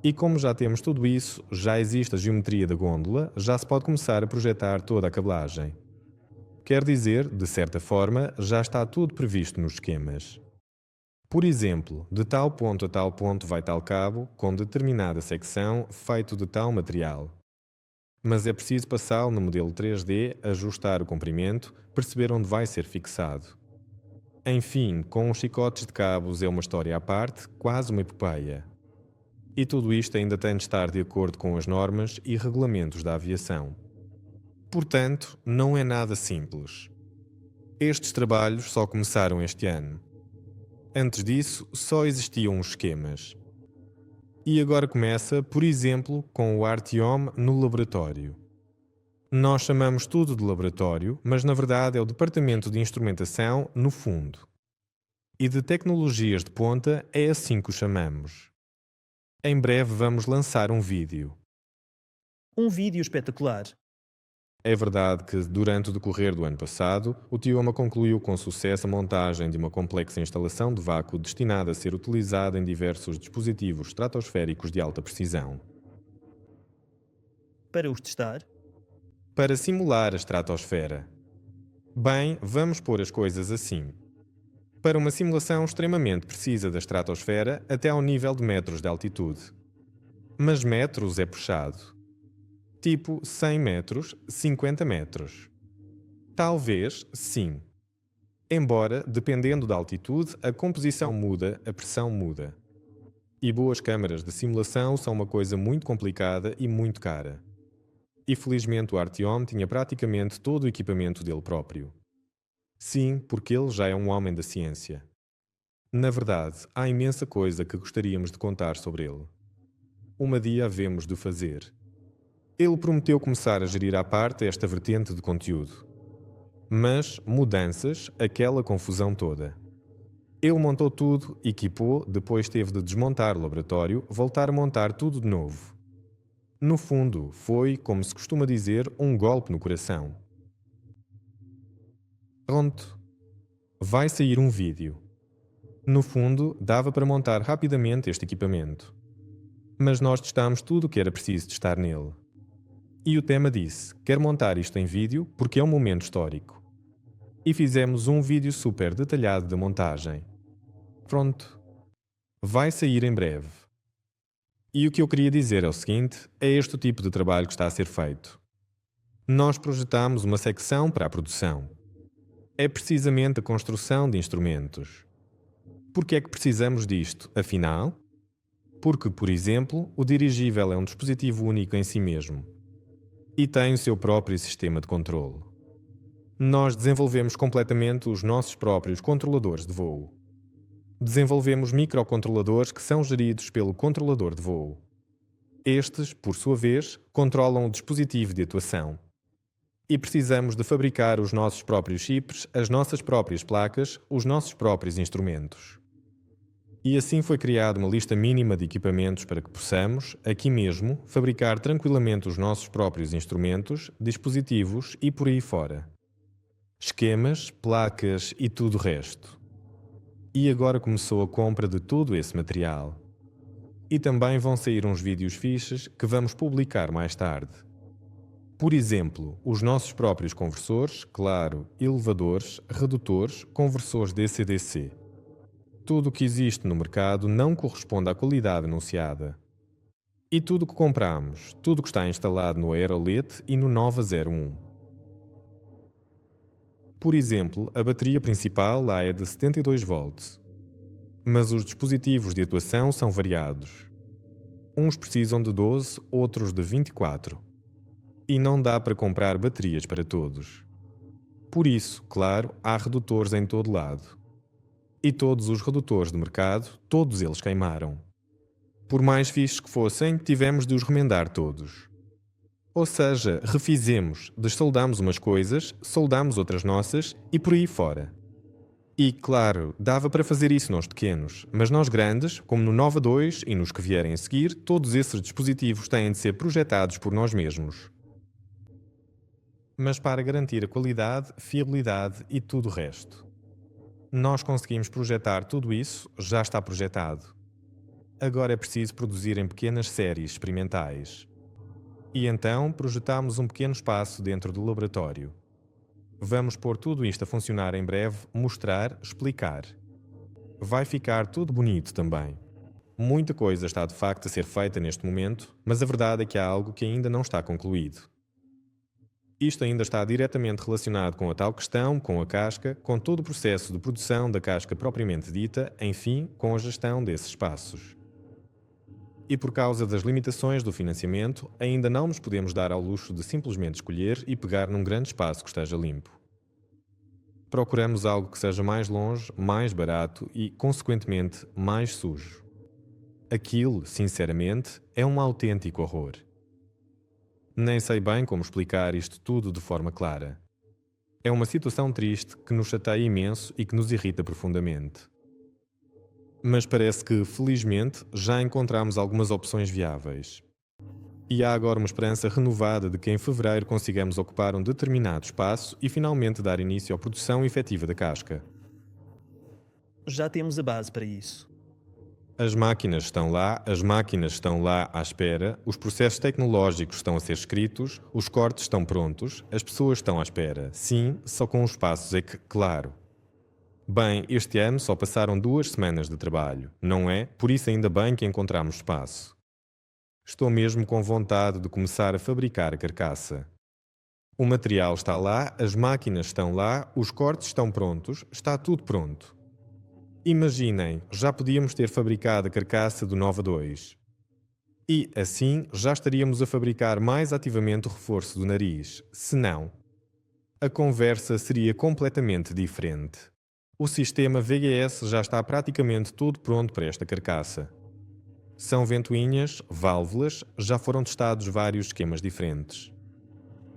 E como já temos tudo isso, já existe a geometria da gôndola, já se pode começar a projetar toda a cabelagem. Quer dizer, de certa forma, já está tudo previsto nos esquemas. Por exemplo, de tal ponto a tal ponto vai tal cabo, com determinada secção, feito de tal material. Mas é preciso passá-lo no modelo 3D, ajustar o comprimento, perceber onde vai ser fixado. Enfim, com os chicotes de cabos é uma história à parte, quase uma epopeia. E tudo isto ainda tem de estar de acordo com as normas e regulamentos da aviação. Portanto, não é nada simples. Estes trabalhos só começaram este ano. Antes disso, só existiam os esquemas. E agora começa, por exemplo, com o Artyom no laboratório. Nós chamamos tudo de laboratório, mas na verdade é o departamento de instrumentação no fundo. E de tecnologias de ponta é assim que o chamamos. Em breve vamos lançar um vídeo. Um vídeo espetacular. É verdade que, durante o decorrer do ano passado, o Tioma concluiu com sucesso a montagem de uma complexa instalação de vácuo destinada a ser utilizada em diversos dispositivos estratosféricos de alta precisão. Para os testar, Para simular a estratosfera. Bem, vamos pôr as coisas assim. Para uma simulação extremamente precisa da estratosfera até ao nível de metros de altitude. Mas metros é puxado. Tipo 100 metros, 50 metros. Talvez, sim. Embora, dependendo da altitude, a composição muda, a pressão muda. E boas câmaras de simulação são uma coisa muito complicada e muito cara. E felizmente o Artyom tinha praticamente todo o equipamento dele próprio. Sim, porque ele já é um homem da ciência. Na verdade, há imensa coisa que gostaríamos de contar sobre ele. Uma dia havemos de fazer. Ele prometeu começar a gerir à parte esta vertente de conteúdo. Mas, mudanças, aquela confusão toda. Ele montou tudo, equipou, depois teve de desmontar o laboratório, voltar a montar tudo de novo. No fundo, foi, como se costuma dizer, um golpe no coração. Pronto. Vai sair um vídeo. No fundo, dava para montar rapidamente este equipamento. Mas nós testámos tudo o que era preciso testar nele. E o tema disse, quer montar isto em vídeo porque é um momento histórico. E fizemos um vídeo super detalhado da montagem. Pronto. Vai sair em breve. E o que eu queria dizer é o seguinte, é este o tipo de trabalho que está a ser feito. Nós projetamos uma secção para a produção. É precisamente a construção de instrumentos. Por que é que precisamos disto, afinal? Porque, por exemplo, o dirigível é um dispositivo único em si mesmo. E tem o seu próprio sistema de controle. Nós desenvolvemos completamente os nossos próprios controladores de voo. Desenvolvemos microcontroladores que são geridos pelo controlador de voo. Estes, por sua vez, controlam o dispositivo de atuação. E precisamos de fabricar os nossos próprios chips, as nossas próprias placas, os nossos próprios instrumentos. E assim foi criada uma lista mínima de equipamentos para que possamos, aqui mesmo, fabricar tranquilamente os nossos próprios instrumentos, dispositivos e por aí fora. Esquemas, placas e tudo o resto. E agora começou a compra de todo esse material. E também vão sair uns vídeos fixes que vamos publicar mais tarde. Por exemplo, os nossos próprios conversores, claro, elevadores, redutores, conversores DC-DC. Tudo o que existe no mercado não corresponde à qualidade anunciada. E tudo o que compramos, tudo o que está instalado no Aerolit e no Nova 01. Por exemplo, a bateria principal lá é de 72 volts. Mas os dispositivos de atuação são variados. Uns precisam de 12, outros de 24. E não dá para comprar baterias para todos. Por isso, claro, há redutores em todo lado. E todos os redutores de mercado, todos eles queimaram. Por mais fixes que fossem, tivemos de os remendar todos. Ou seja, refizemos, dessoldamos umas coisas, soldamos outras nossas e por aí fora. E, claro, dava para fazer isso nós pequenos, mas nós grandes, como no Nova 2 e nos que vierem a seguir, todos esses dispositivos têm de ser projetados por nós mesmos. Mas para garantir a qualidade, fiabilidade e tudo o resto. Nós conseguimos projetar tudo isso, já está projetado. Agora é preciso produzir em pequenas séries experimentais. E então projetamos um pequeno espaço dentro do laboratório. Vamos pôr tudo isto a funcionar em breve, mostrar, explicar. Vai ficar tudo bonito também. Muita coisa está de facto a ser feita neste momento, mas a verdade é que há algo que ainda não está concluído. Isto ainda está diretamente relacionado com a tal questão, com a casca, com todo o processo de produção da casca propriamente dita, enfim, com a gestão desses espaços. E por causa das limitações do financiamento, ainda não nos podemos dar ao luxo de simplesmente escolher e pegar num grande espaço que esteja limpo. Procuramos algo que seja mais longe, mais barato e, consequentemente, mais sujo. Aquilo, sinceramente, é um autêntico horror. Nem sei bem como explicar isto tudo de forma clara. É uma situação triste que nos chateia imenso e que nos irrita profundamente. Mas parece que, felizmente, já encontramos algumas opções viáveis. E há agora uma esperança renovada de que em fevereiro consigamos ocupar um determinado espaço e finalmente dar início à produção efetiva da casca. Já temos a base para isso. As máquinas estão lá à espera, os processos tecnológicos estão a ser escritos, os cortes estão prontos, as pessoas estão à espera. Sim, só com os passos é que, claro. Bem, este ano só passaram 2 semanas de trabalho, não é? Por isso ainda bem que encontramos espaço. Estou mesmo com vontade de começar a fabricar a carcaça. O material está lá, as máquinas estão lá, os cortes estão prontos, está tudo pronto. Imaginem, já podíamos ter fabricado a carcaça do Nova 2. E, assim, já estaríamos a fabricar mais ativamente o reforço do nariz. Se não, a conversa seria completamente diferente. O sistema VGS já está praticamente todo pronto para esta carcaça. São ventoinhas, válvulas, já foram testados vários esquemas diferentes.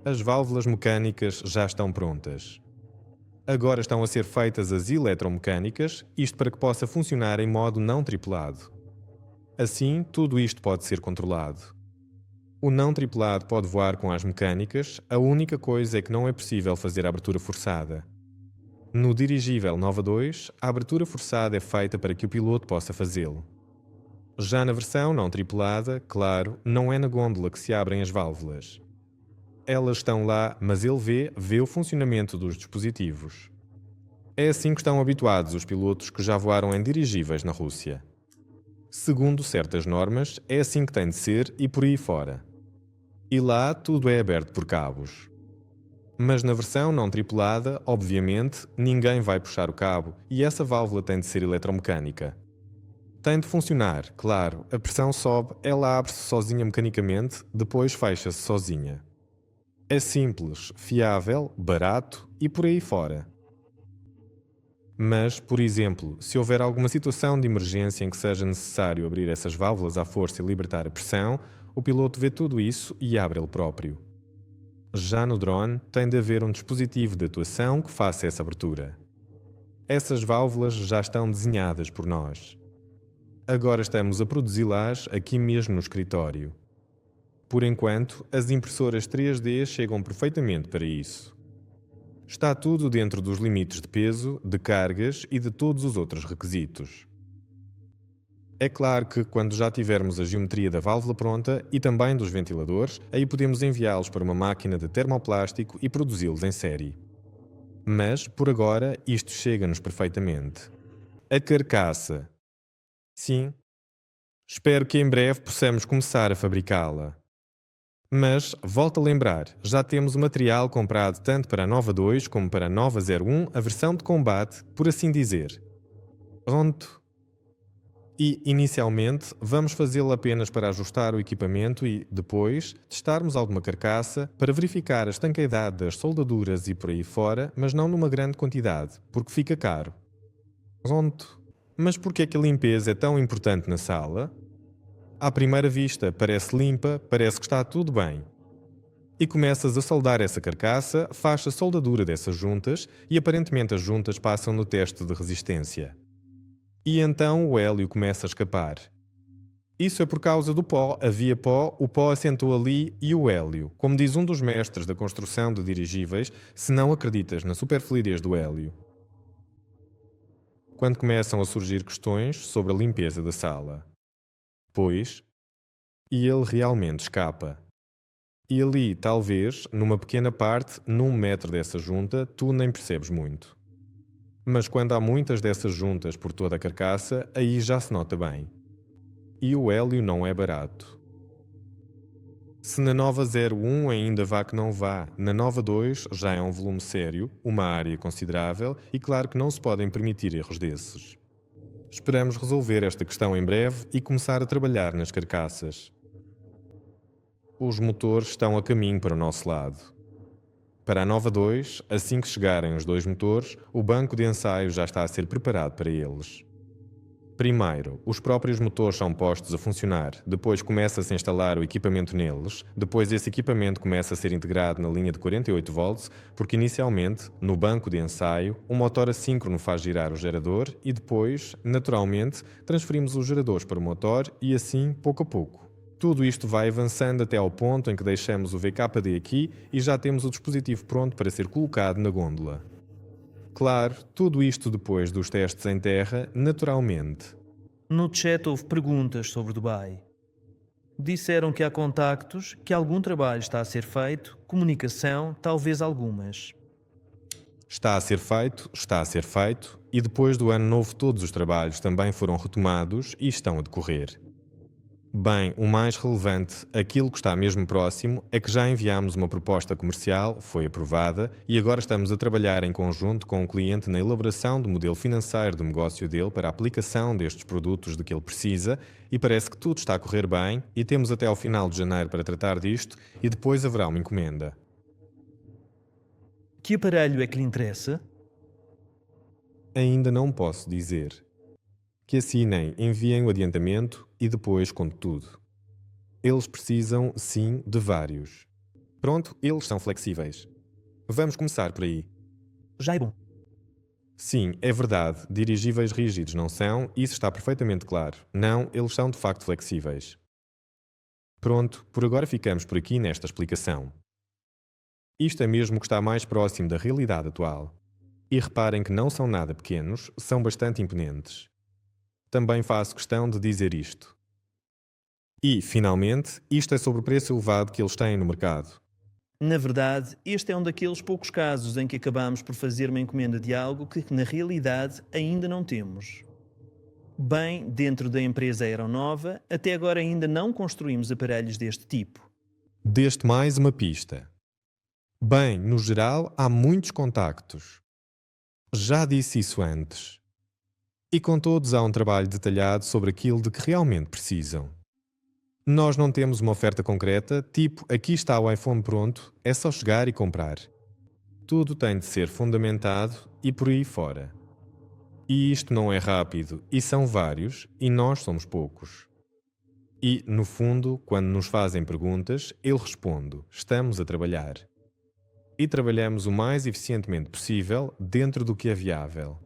As válvulas mecânicas já estão prontas. Agora estão a ser feitas as eletromecânicas, isto para que possa funcionar em modo não tripulado. Assim, tudo isto pode ser controlado. O não tripulado pode voar com as mecânicas, a única coisa é que não é possível fazer a abertura forçada. No dirigível Nova 2, a abertura forçada é feita para que o piloto possa fazê-lo. Já na versão não tripulada, claro, não é na gôndola que se abrem as válvulas. Elas estão lá, mas ele vê o funcionamento dos dispositivos. É assim que estão habituados os pilotos que já voaram em dirigíveis na Rússia. Segundo certas normas, é assim que tem de ser e por aí fora. E lá tudo é aberto por cabos. Mas na versão não tripulada, obviamente, ninguém vai puxar o cabo e essa válvula tem de ser eletromecânica. Tem de funcionar, claro, a pressão sobe, ela abre-se sozinha mecanicamente, depois fecha-se sozinha. É simples, fiável, barato e por aí fora. Mas, por exemplo, se houver alguma situação de emergência em que seja necessário abrir essas válvulas à força e libertar a pressão, o piloto vê tudo isso e abre ele próprio. Já no drone, tem de haver um dispositivo de atuação que faça essa abertura. Essas válvulas já estão desenhadas por nós. Agora estamos a produzi-las aqui mesmo no escritório. Por enquanto, as impressoras 3D chegam perfeitamente para isso. Está tudo dentro dos limites de peso, de cargas e de todos os outros requisitos. É claro que quando já tivermos a geometria da válvula pronta e também dos ventiladores, aí podemos enviá-los para uma máquina de termoplástico e produzi-los em série. Mas, por agora, isto chega-nos perfeitamente. A carcaça. Sim. Espero que em breve possamos começar a fabricá-la. Mas, volto a lembrar, já temos o material comprado tanto para a Nova 2 como para a Nova 01, a versão de combate, por assim dizer. Pronto. E, inicialmente, vamos fazê-lo apenas para ajustar o equipamento e, depois, testarmos alguma carcaça para verificar a estanqueidade das soldaduras e por aí fora, mas não numa grande quantidade, porque fica caro. Pronto. Mas por que é que a limpeza é tão importante na sala? À primeira vista, parece limpa, parece que está tudo bem. E começas a soldar essa carcaça, faz a soldadura dessas juntas e aparentemente as juntas passam no teste de resistência. E então o hélio começa a escapar. Isso é por causa do pó. Havia pó, o pó assentou ali e o hélio. Como diz um dos mestres da construção de dirigíveis, se não acreditas na superfluidez do hélio. Quando começam a surgir questões sobre a limpeza da sala. Pois, e ele realmente escapa. E ali, talvez, numa pequena parte, num metro dessa junta, tu nem percebes muito. Mas quando há muitas dessas juntas por toda a carcaça, aí já se nota bem. E o hélio não é barato. Se na Nova 01 ainda vá que não vá, na Nova 2 já é um volume sério, uma área considerável e claro que não se podem permitir erros desses. Esperamos resolver esta questão em breve e começar a trabalhar nas carcaças. Os motores estão a caminho para o nosso lado. Para a Nova 2, assim que chegarem os dois motores, o banco de ensaio já está a ser preparado para eles. Primeiro, os próprios motores são postos a funcionar, depois começa-se a instalar o equipamento neles, depois esse equipamento começa a ser integrado na linha de 48 volts, porque inicialmente, no banco de ensaio, um motor assíncrono faz girar o gerador e depois, naturalmente, transferimos os geradores para o motor e assim, pouco a pouco. Tudo isto vai avançando até ao ponto em que deixamos o VKD aqui e já temos o dispositivo pronto para ser colocado na gôndola. Claro, tudo isto depois dos testes em terra, naturalmente. No chat houve perguntas sobre Dubai. Disseram que há contactos, que algum trabalho está a ser feito, comunicação, talvez algumas. Está a ser feito, e depois do ano novo todos os trabalhos também foram retomados e estão a decorrer. Bem, o mais relevante, aquilo que está mesmo próximo, é que já enviámos uma proposta comercial, foi aprovada, e agora estamos a trabalhar em conjunto com o cliente na elaboração do modelo financeiro do negócio dele para a aplicação destes produtos de que ele precisa, e parece que tudo está a correr bem, e temos até ao final de janeiro para tratar disto, e depois haverá uma encomenda. Que aparelho é que lhe interessa? Ainda não posso dizer. Que assinem, enviem o adiantamento e depois conto tudo. Eles precisam, sim, de vários. Pronto, eles são flexíveis. Vamos começar por aí. Já é bom. Sim, é verdade, dirigíveis rígidos não são, isso está perfeitamente claro. Não, eles são de facto flexíveis. Pronto, por agora ficamos por aqui nesta explicação. Isto é mesmo o que está mais próximo da realidade atual. E reparem que não são nada pequenos, são bastante imponentes. Também faço questão de dizer isto. E, finalmente, isto é sobre o preço elevado que eles têm no mercado. Na verdade, este é um daqueles poucos casos em que acabamos por fazer uma encomenda de algo que, na realidade, ainda não temos. Bem, dentro da empresa Aeronova, até agora ainda não construímos aparelhos deste tipo. Deste mais uma pista. Bem, no geral, há muitos contactos. Já disse isso antes. E com todos há um trabalho detalhado sobre aquilo de que realmente precisam. Nós não temos uma oferta concreta, tipo, aqui está o iPhone pronto, é só chegar e comprar. Tudo tem de ser fundamentado e por aí fora. E isto não é rápido, e são vários, e nós somos poucos. E, no fundo, quando nos fazem perguntas, eu respondo: estamos a trabalhar. E trabalhamos o mais eficientemente possível dentro do que é viável.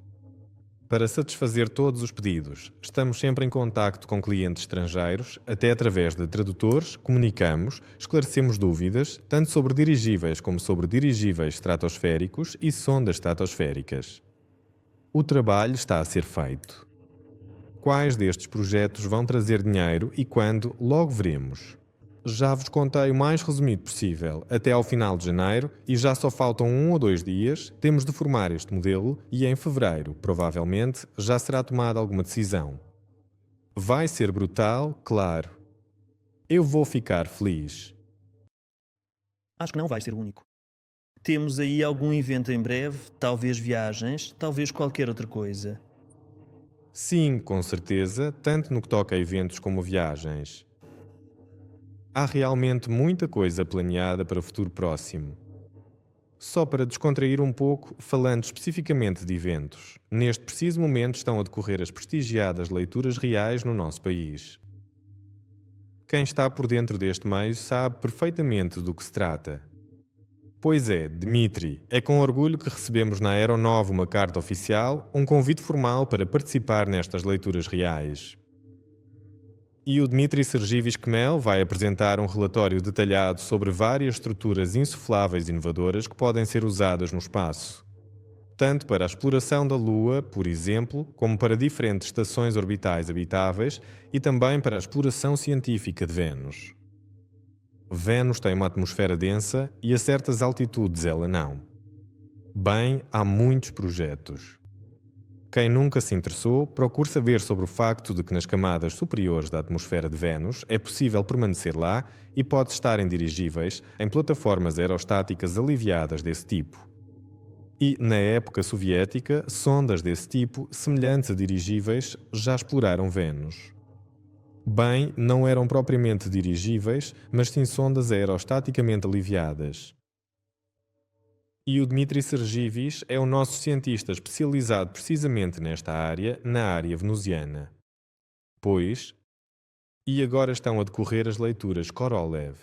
Para satisfazer todos os pedidos, estamos sempre em contacto com clientes estrangeiros, até através de tradutores, comunicamos, esclarecemos dúvidas, tanto sobre dirigíveis como sobre dirigíveis estratosféricos e sondas estratosféricas. O trabalho está a ser feito. Quais destes projetos vão trazer dinheiro e quando, logo veremos. Já vos contei o mais resumido possível até ao final de janeiro e já só faltam 1 ou 2 dias, temos de formar este modelo e em fevereiro, provavelmente, já será tomada alguma decisão. Vai ser brutal, claro. Eu vou ficar feliz. Acho que não vai ser o único. Temos aí algum evento em breve, talvez viagens, talvez qualquer outra coisa. Sim, com certeza, tanto no que toca a eventos como viagens. Há realmente muita coisa planeada para o futuro próximo. Só para descontrair um pouco, falando especificamente de eventos, neste preciso momento estão a decorrer as prestigiadas leituras reais no nosso país. Quem está por dentro deste meio sabe perfeitamente do que se trata. Pois é, Dmitri, é com orgulho que recebemos na Aeronova uma carta oficial, um convite formal para participar nestas leituras reais. E o Dmitri Sergievich Kmel vai apresentar um relatório detalhado sobre várias estruturas insufláveis inovadoras que podem ser usadas no espaço. Tanto para a exploração da Lua, por exemplo, como para diferentes estações orbitais habitáveis e também para a exploração científica de Vênus. Vênus tem uma atmosfera densa e a certas altitudes ela não. Bem, há muitos projetos. Quem nunca se interessou, procure saber sobre o facto de que nas camadas superiores da atmosfera de Vênus é possível permanecer lá e pode estar em dirigíveis em plataformas aerostáticas aliviadas desse tipo. E, na época soviética, sondas desse tipo, semelhantes a dirigíveis, já exploraram Vênus. Bem, não eram propriamente dirigíveis, mas sim sondas aerostaticamente aliviadas. E o Dmitri Sergievich é o nosso cientista especializado precisamente nesta área, na área venusiana. Pois, e agora estão a decorrer as leituras Korolev.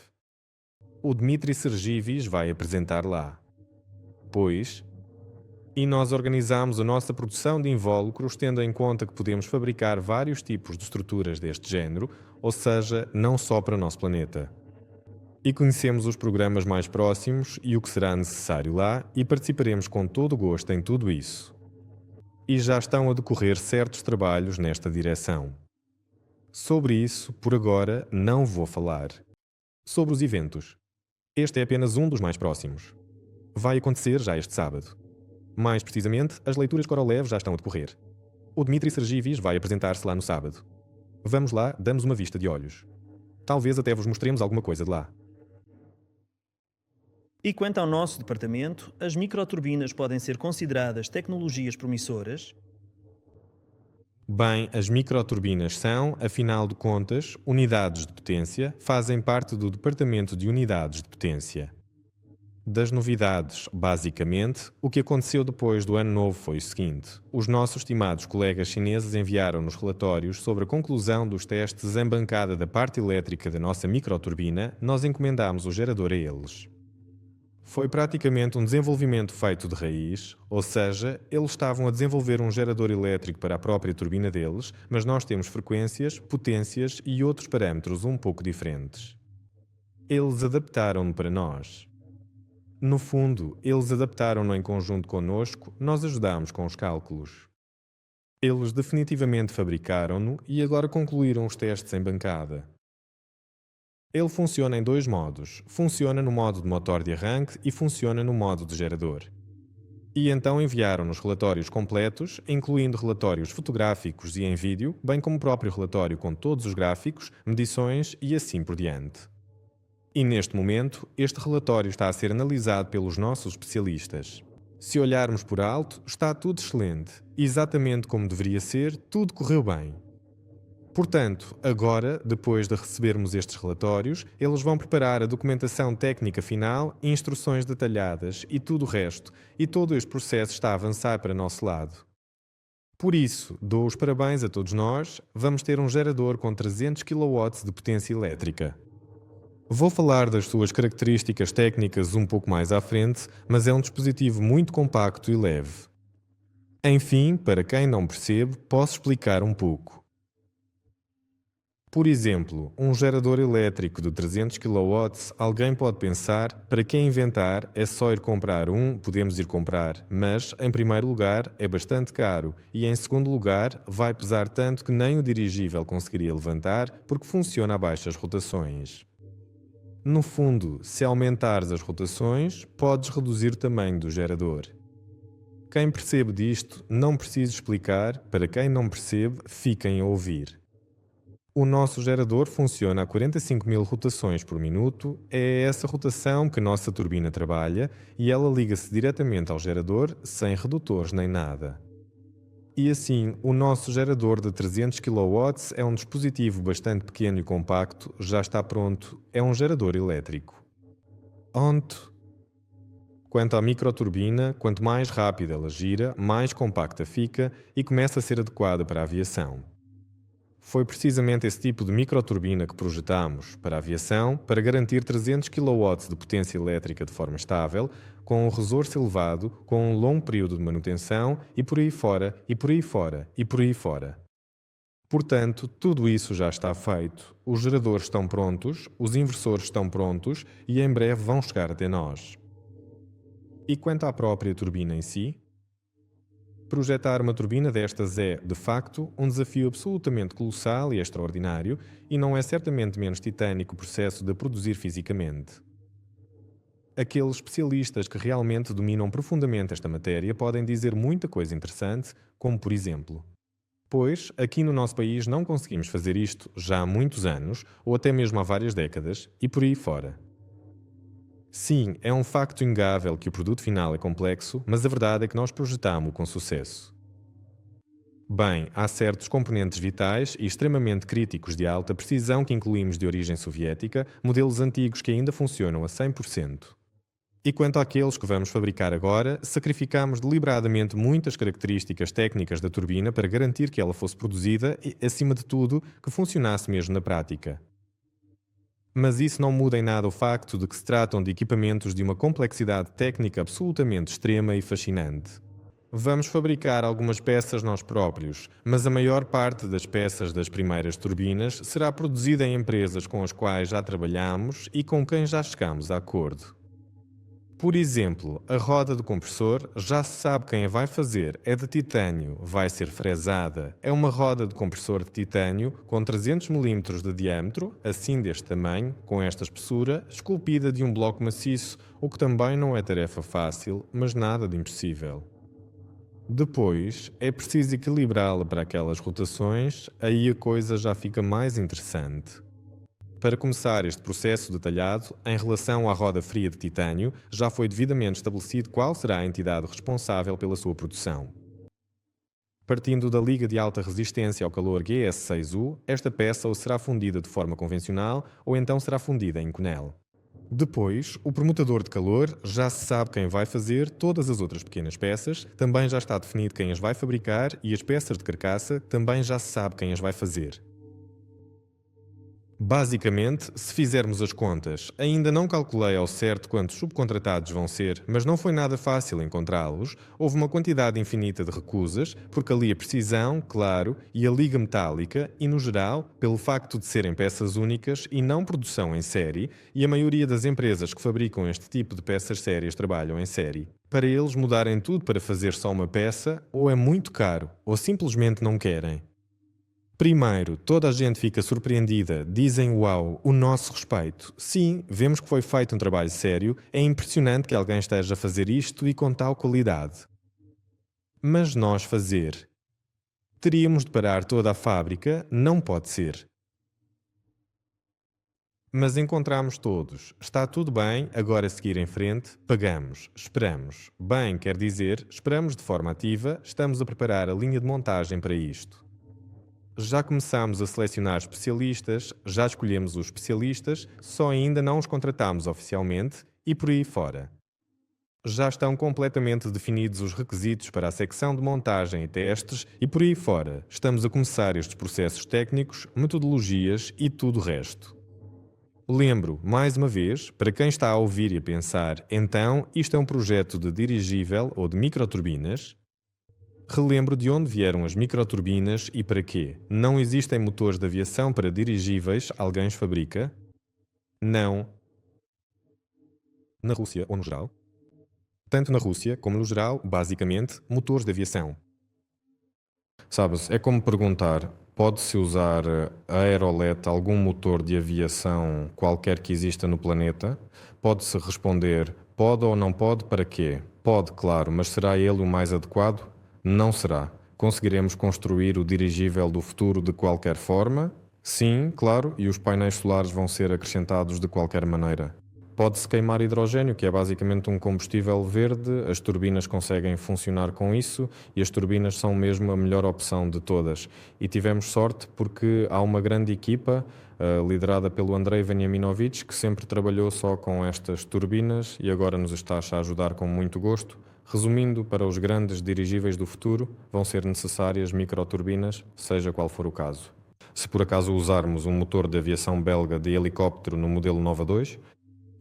O Dmitri Sergievich vai apresentar lá. Pois, e nós organizamos a nossa produção de invólucros tendo em conta que podemos fabricar vários tipos de estruturas deste género, ou seja, não só para o nosso planeta. E conhecemos os programas mais próximos e o que será necessário lá e participaremos com todo o gosto em tudo isso. E já estão a decorrer certos trabalhos nesta direção. Sobre isso, por agora, não vou falar. Sobre os eventos. Este é apenas um dos mais próximos. Vai acontecer já este sábado. Mais precisamente, as leituras Korolev já estão a decorrer. O Dmitri Sergievich vai apresentar-se lá no sábado. Vamos lá, damos uma vista de olhos. Talvez até vos mostremos alguma coisa de lá. E quanto ao nosso departamento, as microturbinas podem ser consideradas tecnologias promissoras? Bem, as microturbinas são, afinal de contas, unidades de potência, fazem parte do departamento de unidades de potência. Das novidades, basicamente, o que aconteceu depois do Ano Novo foi o seguinte: os nossos estimados colegas chineses enviaram-nos relatórios sobre a conclusão dos testes em bancada da parte elétrica da nossa microturbina, nós encomendámos o gerador a eles. Foi praticamente um desenvolvimento feito de raiz, ou seja, eles estavam a desenvolver um gerador elétrico para a própria turbina deles, mas nós temos frequências, potências e outros parâmetros um pouco diferentes. Eles adaptaram-no para nós. No fundo, eles adaptaram-no em conjunto connosco, nós ajudámos com os cálculos. Eles definitivamente fabricaram-no e agora concluíram os testes em bancada. Ele funciona em 2 modos. Funciona no modo de motor de arranque e funciona no modo de gerador. E então enviaram-nos relatórios completos, incluindo relatórios fotográficos e em vídeo, bem como o próprio relatório com todos os gráficos, medições e assim por diante. E neste momento, este relatório está a ser analisado pelos nossos especialistas. Se olharmos por alto, está tudo excelente. Exatamente como deveria ser, tudo correu bem. Portanto, agora, depois de recebermos estes relatórios, eles vão preparar a documentação técnica final, instruções detalhadas e tudo o resto, e todo este processo está a avançar para nosso lado. Por isso, dou os parabéns a todos nós, vamos ter um gerador com 300 kW de potência elétrica. Vou falar das suas características técnicas um pouco mais à frente, mas é um dispositivo muito compacto e leve. Enfim, para quem não percebe, posso explicar um pouco. Por exemplo, um gerador elétrico de 300 kW, alguém pode pensar, para quem inventar, é só ir comprar um, podemos ir comprar, mas, em primeiro lugar, é bastante caro e, em segundo lugar, vai pesar tanto que nem o dirigível conseguiria levantar porque funciona a baixas rotações. No fundo, se aumentares as rotações, podes reduzir o tamanho do gerador. Quem percebe disto, não preciso explicar, para quem não percebe, fiquem a ouvir. O nosso gerador funciona a 45.000 rotações por minuto, é essa rotação que a nossa turbina trabalha e ela liga-se diretamente ao gerador sem redutores nem nada. E assim, o nosso gerador de 300 kW é um dispositivo bastante pequeno e compacto, já está pronto, é um gerador elétrico. Onto. Quanto à microturbina, quanto mais rápida ela gira, mais compacta fica e começa a ser adequada para a aviação. Foi precisamente esse tipo de microturbina que projetámos para a aviação para garantir 300 kW de potência elétrica de forma estável, com um ressorso elevado, com um longo período de manutenção e por aí fora, e por aí fora, e por aí fora. Portanto, tudo isso já está feito, os geradores estão prontos, os inversores estão prontos e em breve vão chegar até nós. E quanto à própria turbina em si? Projetar uma turbina destas é, de facto, um desafio absolutamente colossal e extraordinário e não é certamente menos titânico o processo de a produzir fisicamente. Aqueles especialistas que realmente dominam profundamente esta matéria podem dizer muita coisa interessante, como por exemplo: pois, aqui no nosso país não conseguimos fazer isto já há muitos anos, ou até mesmo há várias décadas, e por aí fora. Sim, é um facto inegável que o produto final é complexo, mas a verdade é que nós projetámo-o com sucesso. Bem, há certos componentes vitais e extremamente críticos de alta precisão que incluímos de origem soviética, modelos antigos que ainda funcionam a 100%. E quanto àqueles que vamos fabricar agora, sacrificamos deliberadamente muitas características técnicas da turbina para garantir que ela fosse produzida e, acima de tudo, que funcionasse mesmo na prática. Mas isso não muda em nada o facto de que se tratam de equipamentos de uma complexidade técnica absolutamente extrema e fascinante. Vamos fabricar algumas peças nós próprios, mas a maior parte das peças das primeiras turbinas será produzida em empresas com as quais já trabalhamos e com quem já chegamos a acordo. Por exemplo, a roda do compressor já se sabe quem a vai fazer, é de titânio, vai ser fresada. É uma roda de compressor de titânio com 300 mm de diâmetro, assim deste tamanho, com esta espessura, esculpida de um bloco maciço, o que também não é tarefa fácil, mas nada de impossível. Depois, é preciso equilibrá-la para aquelas rotações, aí a coisa já fica mais interessante. Para começar este processo detalhado, em relação à roda fria de titânio, já foi devidamente estabelecido qual será a entidade responsável pela sua produção. Partindo da liga de alta resistência ao calor GS6U, esta peça ou será fundida de forma convencional ou então será fundida em Conel. Depois, o permutador de calor, já se sabe quem vai fazer todas as outras pequenas peças, também já está definido quem as vai fabricar e as peças de carcaça também já se sabe quem as vai fazer. Basicamente, se fizermos as contas, ainda não calculei ao certo quantos subcontratados vão ser, mas não foi nada fácil encontrá-los. Houve uma quantidade infinita de recusas, porque ali a precisão, claro, e a liga metálica, e no geral, pelo facto de serem peças únicas e não produção em série, e a maioria das empresas que fabricam este tipo de peças sérias trabalham em série. Para eles mudarem tudo para fazer só uma peça, ou é muito caro, ou simplesmente não querem. Primeiro, toda a gente fica surpreendida, dizem uau, o nosso respeito. Sim, vemos que foi feito um trabalho sério, é impressionante que alguém esteja a fazer isto e com tal qualidade. Mas nós fazer? Teríamos de parar toda a fábrica? Não pode ser. Mas encontramos todos. Está tudo bem, agora seguir em frente, pagamos, esperamos. Bem, quer dizer, esperamos de forma ativa, estamos a preparar a linha de montagem para isto. Já começamos a selecionar especialistas, já escolhemos os especialistas, só ainda não os contratamos oficialmente e por aí fora. Já estão completamente definidos os requisitos para a secção de montagem e testes e por aí fora. Estamos a começar estes processos técnicos, metodologias e tudo o resto. Lembro, mais uma vez, para quem está a ouvir e a pensar, então isto é um projeto de dirigível ou de microturbinas. Relembro de onde vieram as microturbinas e para quê. Não existem motores de aviação para dirigíveis, alguém os fabrica? Não. Na Rússia ou no geral? Tanto na Rússia como no geral, basicamente, motores de aviação. Sabes, é como perguntar, pode-se usar a Aerolet, algum motor de aviação qualquer que exista no planeta? Pode-se responder, pode ou não pode, para quê? Pode, claro, mas será ele o mais adequado? Não será. Conseguiremos construir o dirigível do futuro de qualquer forma? Sim, claro, e os painéis solares vão ser acrescentados de qualquer maneira. Pode-se queimar hidrogênio, que é basicamente um combustível verde, as turbinas conseguem funcionar com isso e as turbinas são mesmo a melhor opção de todas. E tivemos sorte porque há uma grande equipa, liderada pelo Andrei Veniaminovic, que sempre trabalhou só com estas turbinas e agora nos está a ajudar com muito gosto. Resumindo, para os grandes dirigíveis do futuro, vão ser necessárias microturbinas, seja qual for o caso. Se por acaso usarmos um motor de aviação belga de helicóptero no modelo Nova 2,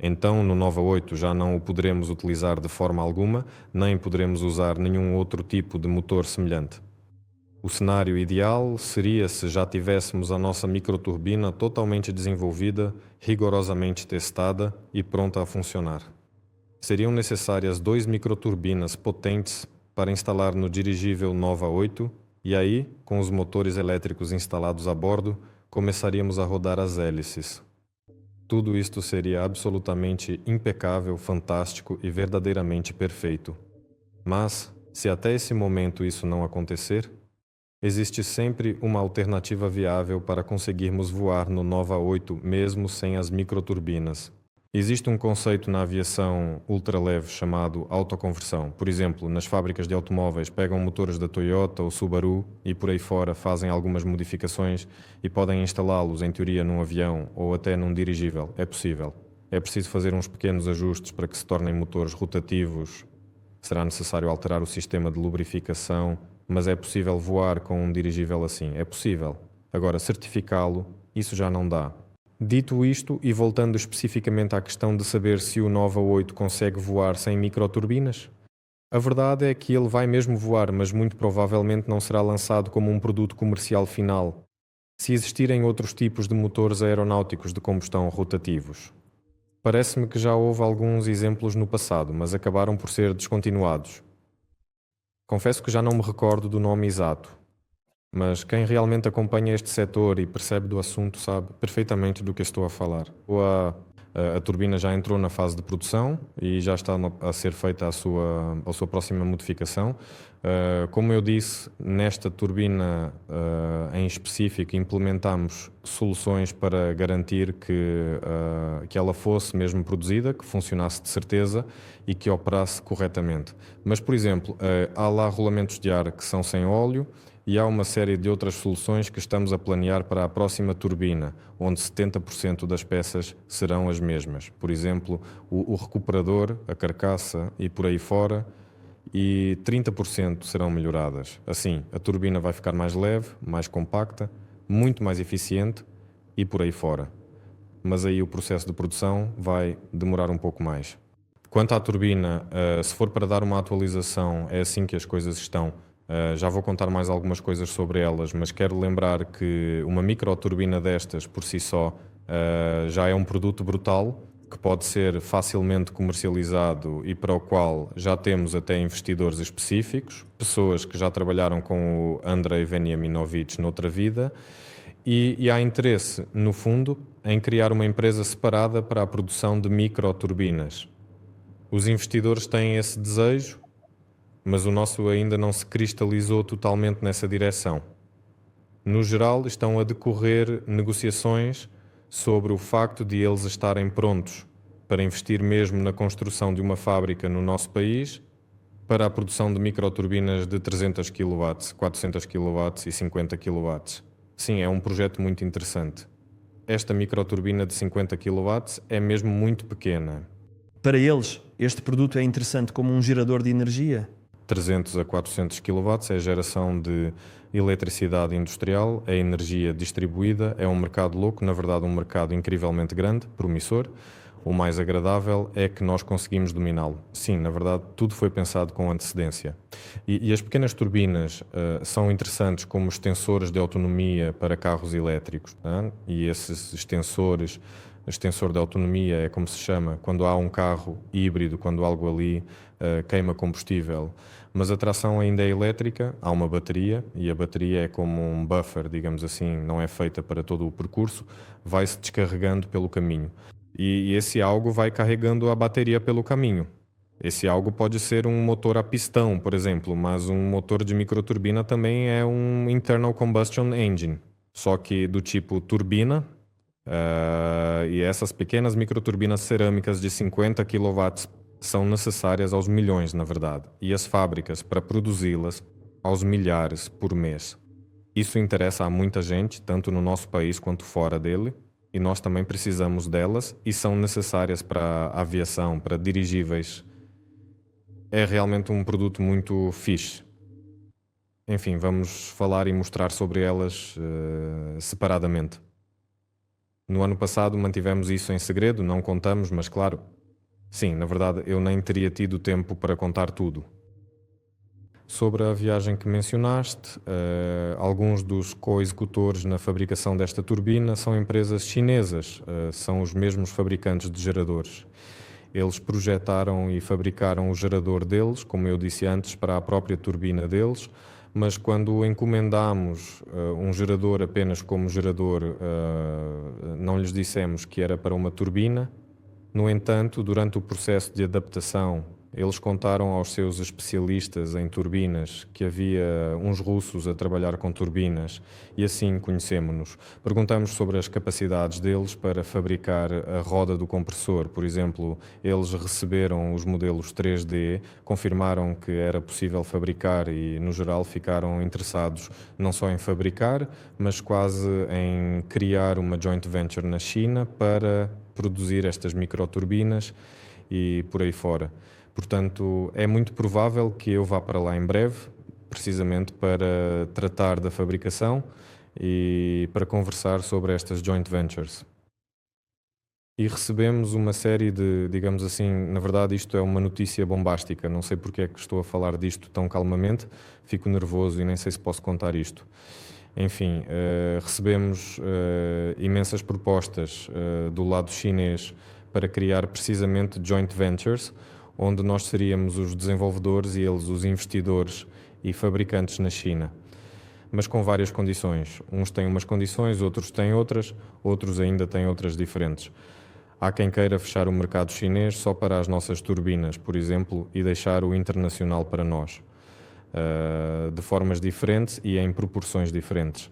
então no Nova 8 já não o poderemos utilizar de forma alguma, nem poderemos usar nenhum outro tipo de motor semelhante. O cenário ideal seria se já tivéssemos a nossa microturbina totalmente desenvolvida, rigorosamente testada e pronta a funcionar. Seriam necessárias 2 microturbinas potentes para instalar no dirigível Nova 8 e aí, com os motores elétricos instalados a bordo, começaríamos a rodar as hélices. Tudo isto seria absolutamente impecável, fantástico e verdadeiramente perfeito. Mas, se até esse momento isso não acontecer, existe sempre uma alternativa viável para conseguirmos voar no Nova 8 mesmo sem as microturbinas. Existe um conceito na aviação ultraleve chamado autoconversão. Por exemplo, nas fábricas de automóveis pegam motores da Toyota ou Subaru e por aí fora fazem algumas modificações e podem instalá-los em teoria num avião ou até num dirigível. É possível. É preciso fazer uns pequenos ajustes para que se tornem motores rotativos. Será necessário alterar o sistema de lubrificação, mas é possível voar com um dirigível assim. É possível. Agora, certificá-lo, isso já não dá. Dito isto, e voltando especificamente à questão de saber se o Nova 8 consegue voar sem microturbinas, a verdade é que ele vai mesmo voar, mas muito provavelmente não será lançado como um produto comercial final, se existirem outros tipos de motores aeronáuticos de combustão rotativos. Parece-me que já houve alguns exemplos no passado, mas acabaram por ser descontinuados. Confesso que já não me recordo do nome exato. Mas quem realmente acompanha este setor e percebe do assunto sabe perfeitamente do que estou a falar. A turbina já entrou na fase de produção e já está a ser feita a sua próxima modificação. Como eu disse, nesta turbina em específico implementamos soluções para garantir que ela fosse mesmo produzida, que funcionasse de certeza e que operasse corretamente. Mas, por exemplo, há lá rolamentos de ar que são sem óleo, e há uma série de outras soluções que estamos a planear para a próxima turbina, onde 70% das peças serão as mesmas. Por exemplo, o recuperador, a carcaça e por aí fora, e 30% serão melhoradas. Assim, a turbina vai ficar mais leve, mais compacta, muito mais eficiente e por aí fora. Mas aí o processo de produção vai demorar um pouco mais. Quanto à turbina, se for para dar uma atualização, é assim que as coisas estão. Já vou contar mais algumas coisas sobre elas, mas quero lembrar que uma microturbina destas, por si só, já é um produto brutal, que pode ser facilmente comercializado e para o qual já temos até investidores específicos, pessoas que já trabalharam com o Andrei Veniaminovic noutra vida, e há interesse, no fundo, em criar uma empresa separada para a produção de microturbinas. Os investidores têm esse desejo, mas o nosso ainda não se cristalizou totalmente nessa direção. No geral, estão a decorrer negociações sobre o facto de eles estarem prontos para investir mesmo na construção de uma fábrica no nosso país para a produção de microturbinas de 300 kW, 400 kW e 50 kW. Sim, é um projeto muito interessante. Esta microturbina de 50 kW é mesmo muito pequena. Para eles, este produto é interessante como um gerador de energia? 300 a 400 kW é a geração de eletricidade industrial, é energia distribuída, é um mercado louco, na verdade um mercado incrivelmente grande, promissor. O mais agradável é que nós conseguimos dominá-lo. Sim, na verdade tudo foi pensado com antecedência. E as pequenas turbinas são interessantes como extensores de autonomia para carros elétricos. Tá? E esses extensores, extensor de autonomia é como se chama quando há um carro híbrido, quando algo ali queima combustível, mas a tração ainda é elétrica, há uma bateria e a bateria é como um buffer, digamos assim, não é feita para todo o percurso, vai-se descarregando pelo caminho. E esse algo vai carregando a bateria pelo caminho. Esse algo pode ser um motor a pistão, por exemplo, mas um motor de microturbina também é um internal combustion engine, só que do tipo turbina. E essas pequenas microturbinas cerâmicas de 50 kW são necessárias aos milhões, na verdade, e as fábricas, para produzi-las, aos milhares por mês. Isso interessa a muita gente, tanto no nosso país quanto fora dele, e nós também precisamos delas e são necessárias para a aviação, para dirigíveis. É realmente um produto muito fixe. Enfim, vamos falar e mostrar sobre elas separadamente. No ano passado mantivemos isso em segredo, não contamos, mas claro, sim, na verdade eu nem teria tido tempo para contar tudo. Sobre a viagem que mencionaste, alguns dos co-executores na fabricação desta turbina são empresas chinesas, são os mesmos fabricantes de geradores. Eles projetaram e fabricaram o gerador deles, como eu disse antes, para a própria turbina deles, mas quando encomendamos um gerador apenas como gerador, não lhes dissemos que era para uma turbina. No entanto, durante o processo de adaptação, eles contaram aos seus especialistas em turbinas que havia uns russos a trabalhar com turbinas e assim conhecemos-nos. Perguntamos sobre as capacidades deles para fabricar a roda do compressor. Por exemplo, eles receberam os modelos 3D, confirmaram que era possível fabricar e, no geral, ficaram interessados não só em fabricar, mas quase em criar uma joint venture na China para produzir estas microturbinas e por aí fora. Portanto, é muito provável que eu vá para lá em breve, precisamente para tratar da fabricação e para conversar sobre estas joint ventures. E recebemos uma série de, digamos assim, na verdade isto é uma notícia bombástica, não sei porque é que estou a falar disto tão calmamente, fico nervoso e nem sei se posso contar isto. Enfim, recebemos imensas propostas do lado chinês para criar precisamente joint ventures, onde nós seríamos os desenvolvedores e eles os investidores e fabricantes na China. Mas com várias condições. Uns têm umas condições, outros têm outras, outros ainda têm outras diferentes. Há quem queira fechar o mercado chinês só para as nossas turbinas, por exemplo, e deixar o internacional para nós, de formas diferentes e em proporções diferentes.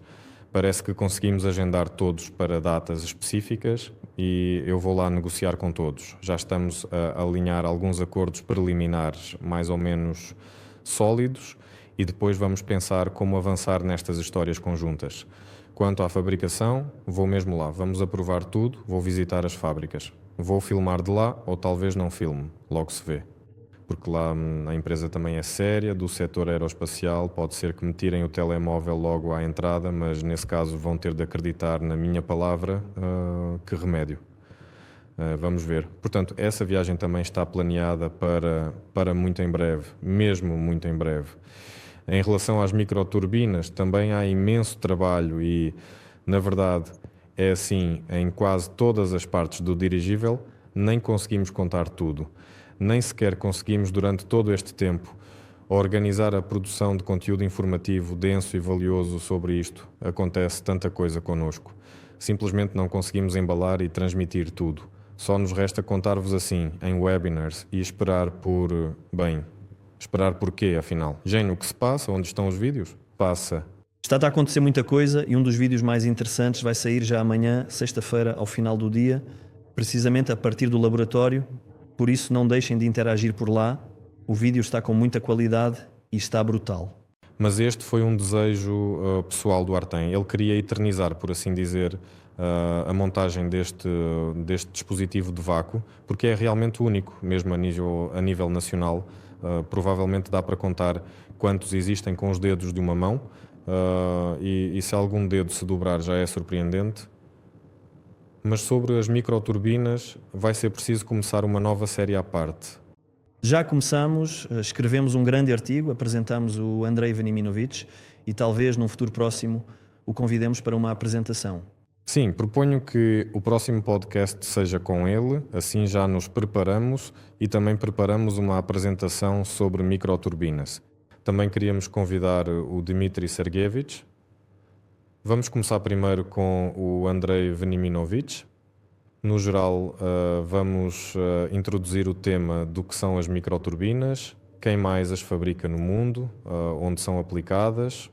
Parece que conseguimos agendar todos para datas específicas e eu vou lá negociar com todos. Já estamos a alinhar alguns acordos preliminares mais ou menos sólidos e depois vamos pensar como avançar nestas histórias conjuntas. Quanto à fabricação, vou mesmo lá, vamos aprovar tudo, vou visitar as fábricas. Vou filmar de lá ou talvez não filme, logo se vê. Porque lá a empresa também é séria, do setor aeroespacial, pode ser que me tirem o telemóvel logo à entrada, mas nesse caso vão ter de acreditar na minha palavra, que remédio. Vamos ver. Portanto, essa viagem também está planeada para muito em breve, mesmo muito em breve. Em relação às microturbinas, também há imenso trabalho e, na verdade, é assim em quase todas as partes do dirigível, nem conseguimos contar tudo. Nem sequer conseguimos, durante todo este tempo, organizar a produção de conteúdo informativo denso e valioso sobre isto. Acontece tanta coisa connosco. Simplesmente não conseguimos embalar e transmitir tudo. Só nos resta contar-vos assim, em webinars, e esperar por... bem, esperar por quê, afinal? Jane, o que se passa? Onde estão os vídeos? Passa. Está a acontecer muita coisa e um dos vídeos mais interessantes vai sair já amanhã, sexta-feira, ao final do dia, precisamente a partir do laboratório. Por isso, não deixem de interagir por lá. O vídeo está com muita qualidade e está brutal. Mas este foi um desejo pessoal do Artem. Ele queria eternizar, por assim dizer, a montagem deste dispositivo de vácuo, porque é realmente único, mesmo a nível nacional. Provavelmente dá para contar quantos existem com os dedos de uma mão, e se algum dedo se dobrar já é surpreendente. Mas sobre as microturbinas vai ser preciso começar uma nova série à parte. Já começamos, escrevemos um grande artigo, apresentamos o Andrei Veniminovich e talvez num futuro próximo o convidemos para uma apresentação. Sim, proponho que o próximo podcast seja com ele, assim já nos preparamos e também preparamos uma apresentação sobre microturbinas. Também queríamos convidar o Dmitry Sergeyevich. Vamos começar primeiro com o Andrei Veniminovich. No geral, vamos introduzir o tema do que são as microturbinas, quem mais as fabrica no mundo, onde são aplicadas,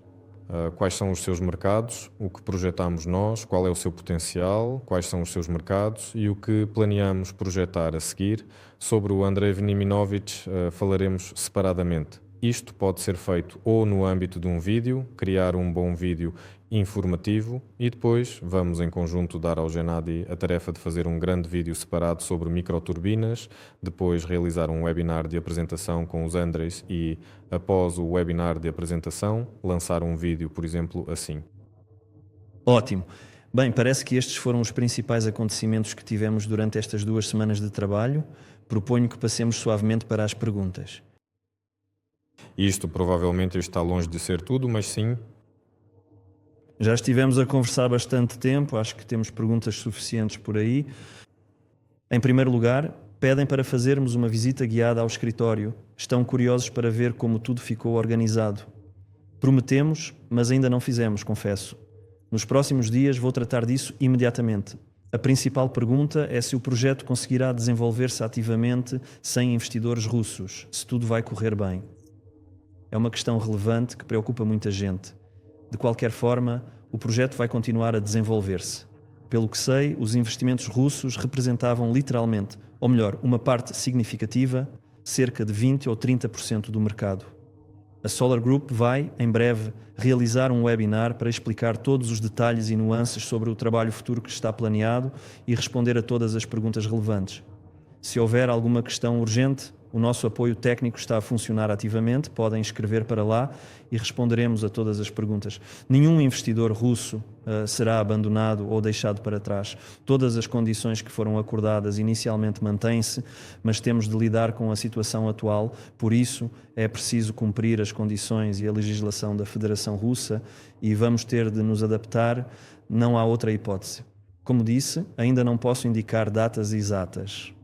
quais são os seus mercados, o que projetamos nós, qual é o seu potencial, quais são os seus mercados e o que planeamos projetar a seguir. Sobre o Andrei Veniminovich falaremos separadamente. Isto pode ser feito ou no âmbito de um vídeo, criar um bom vídeo informativo e depois vamos em conjunto dar ao Gennady a tarefa de fazer um grande vídeo separado sobre microturbinas, depois realizar um webinar de apresentação com os Andreis e, após o webinar de apresentação, lançar um vídeo, por exemplo, assim. Ótimo. Bem, parece que estes foram os principais acontecimentos que tivemos durante estas 2 semanas de trabalho. Proponho que passemos suavemente para as perguntas. Isto provavelmente está longe de ser tudo, mas sim. Já estivemos a conversar bastante tempo, acho que temos perguntas suficientes por aí. Em primeiro lugar, pedem para fazermos uma visita guiada ao escritório. Estão curiosos para ver como tudo ficou organizado. Prometemos, mas ainda não fizemos, confesso. Nos próximos dias vou tratar disso imediatamente. A principal pergunta é se o projeto conseguirá desenvolver-se ativamente sem investidores russos, se tudo vai correr bem. É uma questão relevante que preocupa muita gente. De qualquer forma, o projeto vai continuar a desenvolver-se. Pelo que sei, os investimentos russos representavam literalmente, ou melhor, uma parte significativa, cerca de 20 ou 30% do mercado. A Solar Group vai, em breve, realizar um webinar para explicar todos os detalhes e nuances sobre o trabalho futuro que está planeado e responder a todas as perguntas relevantes. Se houver alguma questão urgente, o nosso apoio técnico está a funcionar ativamente, podem escrever para lá e responderemos a todas as perguntas. Nenhum investidor russo será abandonado ou deixado para trás. Todas as condições que foram acordadas inicialmente mantêm-se, mas temos de lidar com a situação atual, por isso é preciso cumprir as condições e a legislação da Federação Russa e vamos ter de nos adaptar, não há outra hipótese. Como disse, ainda não posso indicar datas exatas.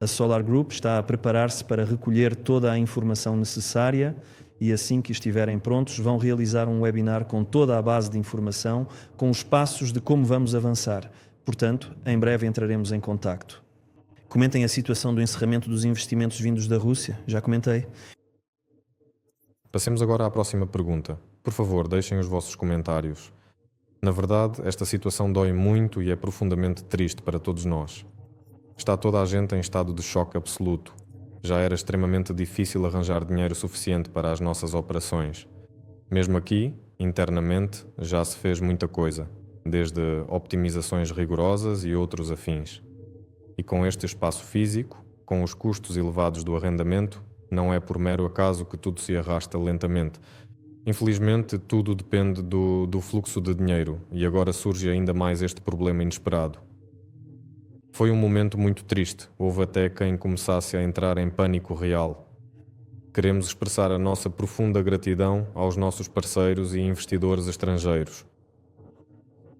A Solar Group está a preparar-se para recolher toda a informação necessária e assim que estiverem prontos vão realizar um webinar com toda a base de informação, com os passos de como vamos avançar. Portanto, em breve entraremos em contacto. Comentem a situação do encerramento dos investimentos vindos da Rússia. Já comentei. Passemos agora à próxima pergunta. Por favor, deixem os vossos comentários. Na verdade, esta situação dói muito e é profundamente triste para todos nós. Está toda a gente em estado de choque absoluto. Já era extremamente difícil arranjar dinheiro suficiente para as nossas operações. Mesmo aqui, internamente, já se fez muita coisa, desde optimizações rigorosas e outros afins. E com este espaço físico, com os custos elevados do arrendamento, não é por mero acaso que tudo se arrasta lentamente. Infelizmente, tudo depende do fluxo de dinheiro e agora surge ainda mais este problema inesperado. Foi um momento muito triste, houve até quem começasse a entrar em pânico real. Queremos expressar a nossa profunda gratidão aos nossos parceiros e investidores estrangeiros.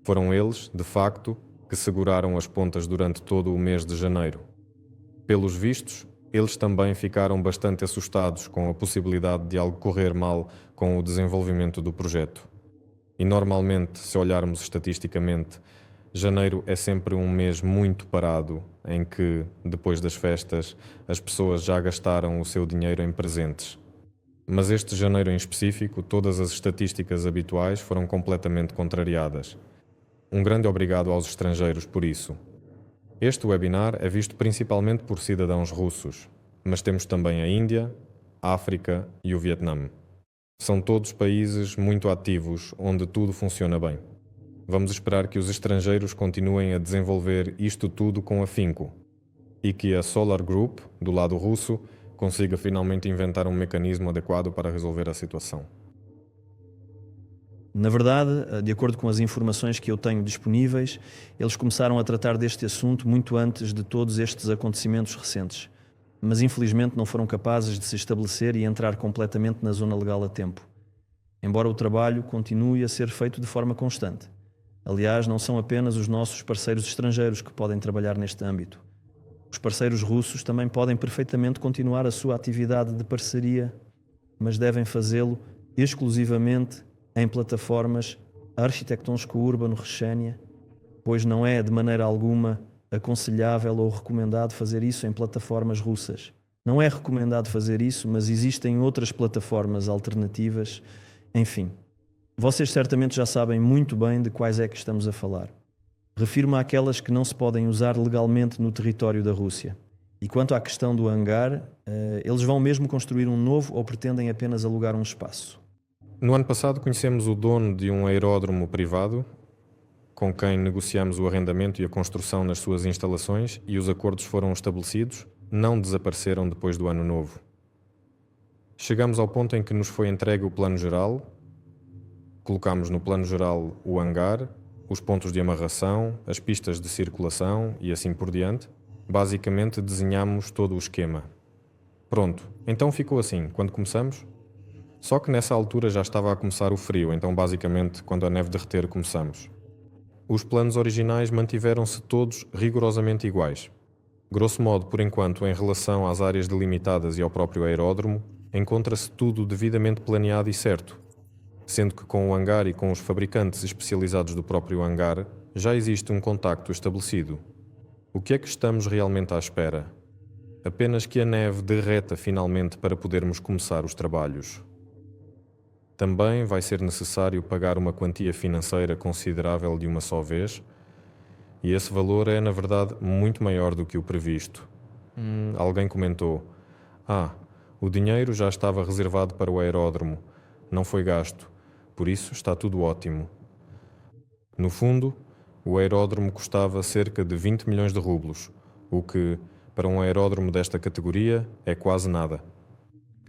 Foram eles, de facto, que seguraram as pontas durante todo o mês de janeiro. Pelos vistos, eles também ficaram bastante assustados com a possibilidade de algo correr mal com o desenvolvimento do projeto. E normalmente, se olharmos estatisticamente, janeiro é sempre um mês muito parado, em que, depois das festas, as pessoas já gastaram o seu dinheiro em presentes. Mas este janeiro em específico, todas as estatísticas habituais foram completamente contrariadas. Um grande obrigado aos estrangeiros por isso. Este webinar é visto principalmente por cidadãos russos, mas temos também a Índia, a África e o Vietnã. São todos países muito ativos, onde tudo funciona bem. Vamos esperar que os estrangeiros continuem a desenvolver isto tudo com afinco e que a Solar Group, do lado russo, consiga finalmente inventar um mecanismo adequado para resolver a situação. Na verdade, de acordo com as informações que eu tenho disponíveis, eles começaram a tratar deste assunto muito antes de todos estes acontecimentos recentes, mas infelizmente não foram capazes de se estabelecer e entrar completamente na zona legal a tempo, embora o trabalho continue a ser feito de forma constante. Aliás, não são apenas os nossos parceiros estrangeiros que podem trabalhar neste âmbito. Os parceiros russos também podem perfeitamente continuar a sua atividade de parceria, mas devem fazê-lo exclusivamente em plataformas arquitetónico-urbano Rechénia, pois não é de maneira alguma aconselhável ou recomendado fazer isso em plataformas russas. Não é recomendado fazer isso, mas existem outras plataformas alternativas. Enfim, vocês certamente já sabem muito bem de quais é que estamos a falar. Refiro-me àquelas que não se podem usar legalmente no território da Rússia. E quanto à questão do hangar, eles vão mesmo construir um novo ou pretendem apenas alugar um espaço? No ano passado conhecemos o dono de um aeródromo privado, com quem negociamos o arrendamento e a construção nas suas instalações, e os acordos foram estabelecidos, não desapareceram depois do ano novo. Chegamos ao ponto em que nos foi entregue o plano geral, colocámos no plano geral o hangar, os pontos de amarração, as pistas de circulação e assim por diante. Basicamente desenhámos todo o esquema. Pronto, então ficou assim, quando começamos? Só que nessa altura já estava a começar o frio, então basicamente quando a neve derreter começamos. Os planos originais mantiveram-se todos rigorosamente iguais. Grosso modo, por enquanto, em relação às áreas delimitadas e ao próprio aeródromo, encontra-se tudo devidamente planeado e certo, sendo que com o hangar e com os fabricantes especializados do próprio hangar já existe um contacto estabelecido. O que é que estamos realmente à espera? Apenas que a neve derreta finalmente para podermos começar os trabalhos. Também vai ser necessário pagar uma quantia financeira considerável de uma só vez, e esse valor é, na verdade, muito maior do que o previsto. Alguém comentou: o dinheiro já estava reservado para o aeródromo, não foi gasto, por isso está tudo ótimo. No fundo, o aeródromo custava cerca de 20 milhões de rublos, o que, para um aeródromo desta categoria, é quase nada.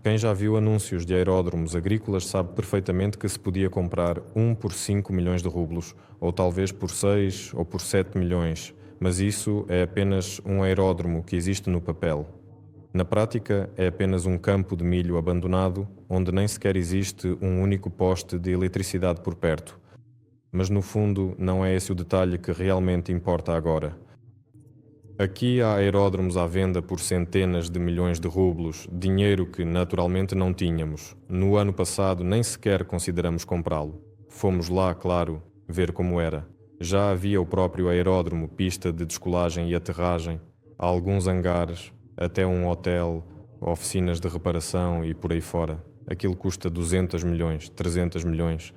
Quem já viu anúncios de aeródromos agrícolas sabe perfeitamente que se podia comprar um por 5 milhões de rublos, ou talvez por 6 ou por 7 milhões, mas isso é apenas um aeródromo que existe no papel. Na prática, é apenas um campo de milho abandonado, onde nem sequer existe um único poste de eletricidade por perto. Mas no fundo, não é esse o detalhe que realmente importa agora. Aqui há aeródromos à venda por centenas de milhões de rublos, dinheiro que naturalmente não tínhamos. No ano passado nem sequer consideramos comprá-lo. Fomos lá, claro, ver como era. Já havia o próprio aeródromo, pista de descolagem e aterragem, alguns hangares, até um hotel, oficinas de reparação e por aí fora. Aquilo custa 200 milhões, 300 milhões.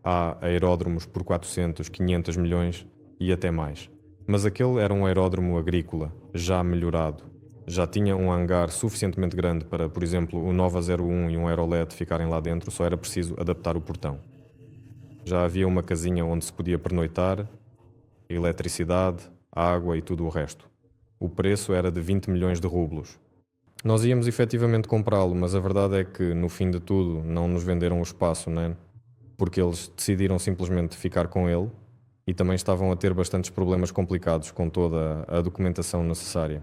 Há aeródromos por 400, 500 milhões e até mais. Mas aquele era um aeródromo agrícola, já melhorado. Já tinha um hangar suficientemente grande para, por exemplo, o Nova 01 e um Aerolet ficarem lá dentro, só era preciso adaptar o portão. Já havia uma casinha onde se podia pernoitar, eletricidade, água e tudo o resto. O preço era de 20 milhões de rublos. Nós íamos efetivamente comprá-lo, mas a verdade é que, no fim de tudo, não nos venderam o espaço, né? Porque eles decidiram simplesmente ficar com ele, e também estavam a ter bastantes problemas complicados com toda a documentação necessária.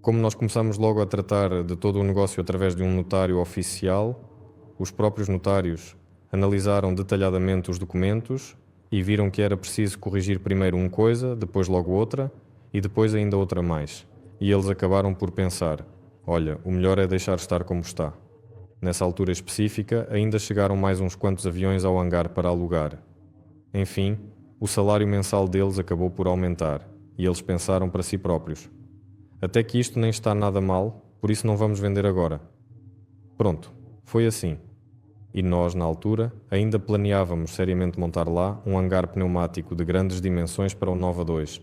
Como nós começamos logo a tratar de todo o negócio através de um notário oficial, os próprios notários analisaram detalhadamente os documentos e viram que era preciso corrigir primeiro uma coisa, depois logo outra e depois ainda outra mais. E eles acabaram por pensar: olha, o melhor é deixar estar como está. Nessa altura específica, ainda chegaram mais uns quantos aviões ao hangar para alugar. Enfim, o salário mensal deles acabou por aumentar, e eles pensaram para si próprios: até que isto nem está nada mal, por isso não vamos vender agora. Pronto, foi assim. E nós, na altura, ainda planeávamos seriamente montar lá um hangar pneumático de grandes dimensões para o Nova 2.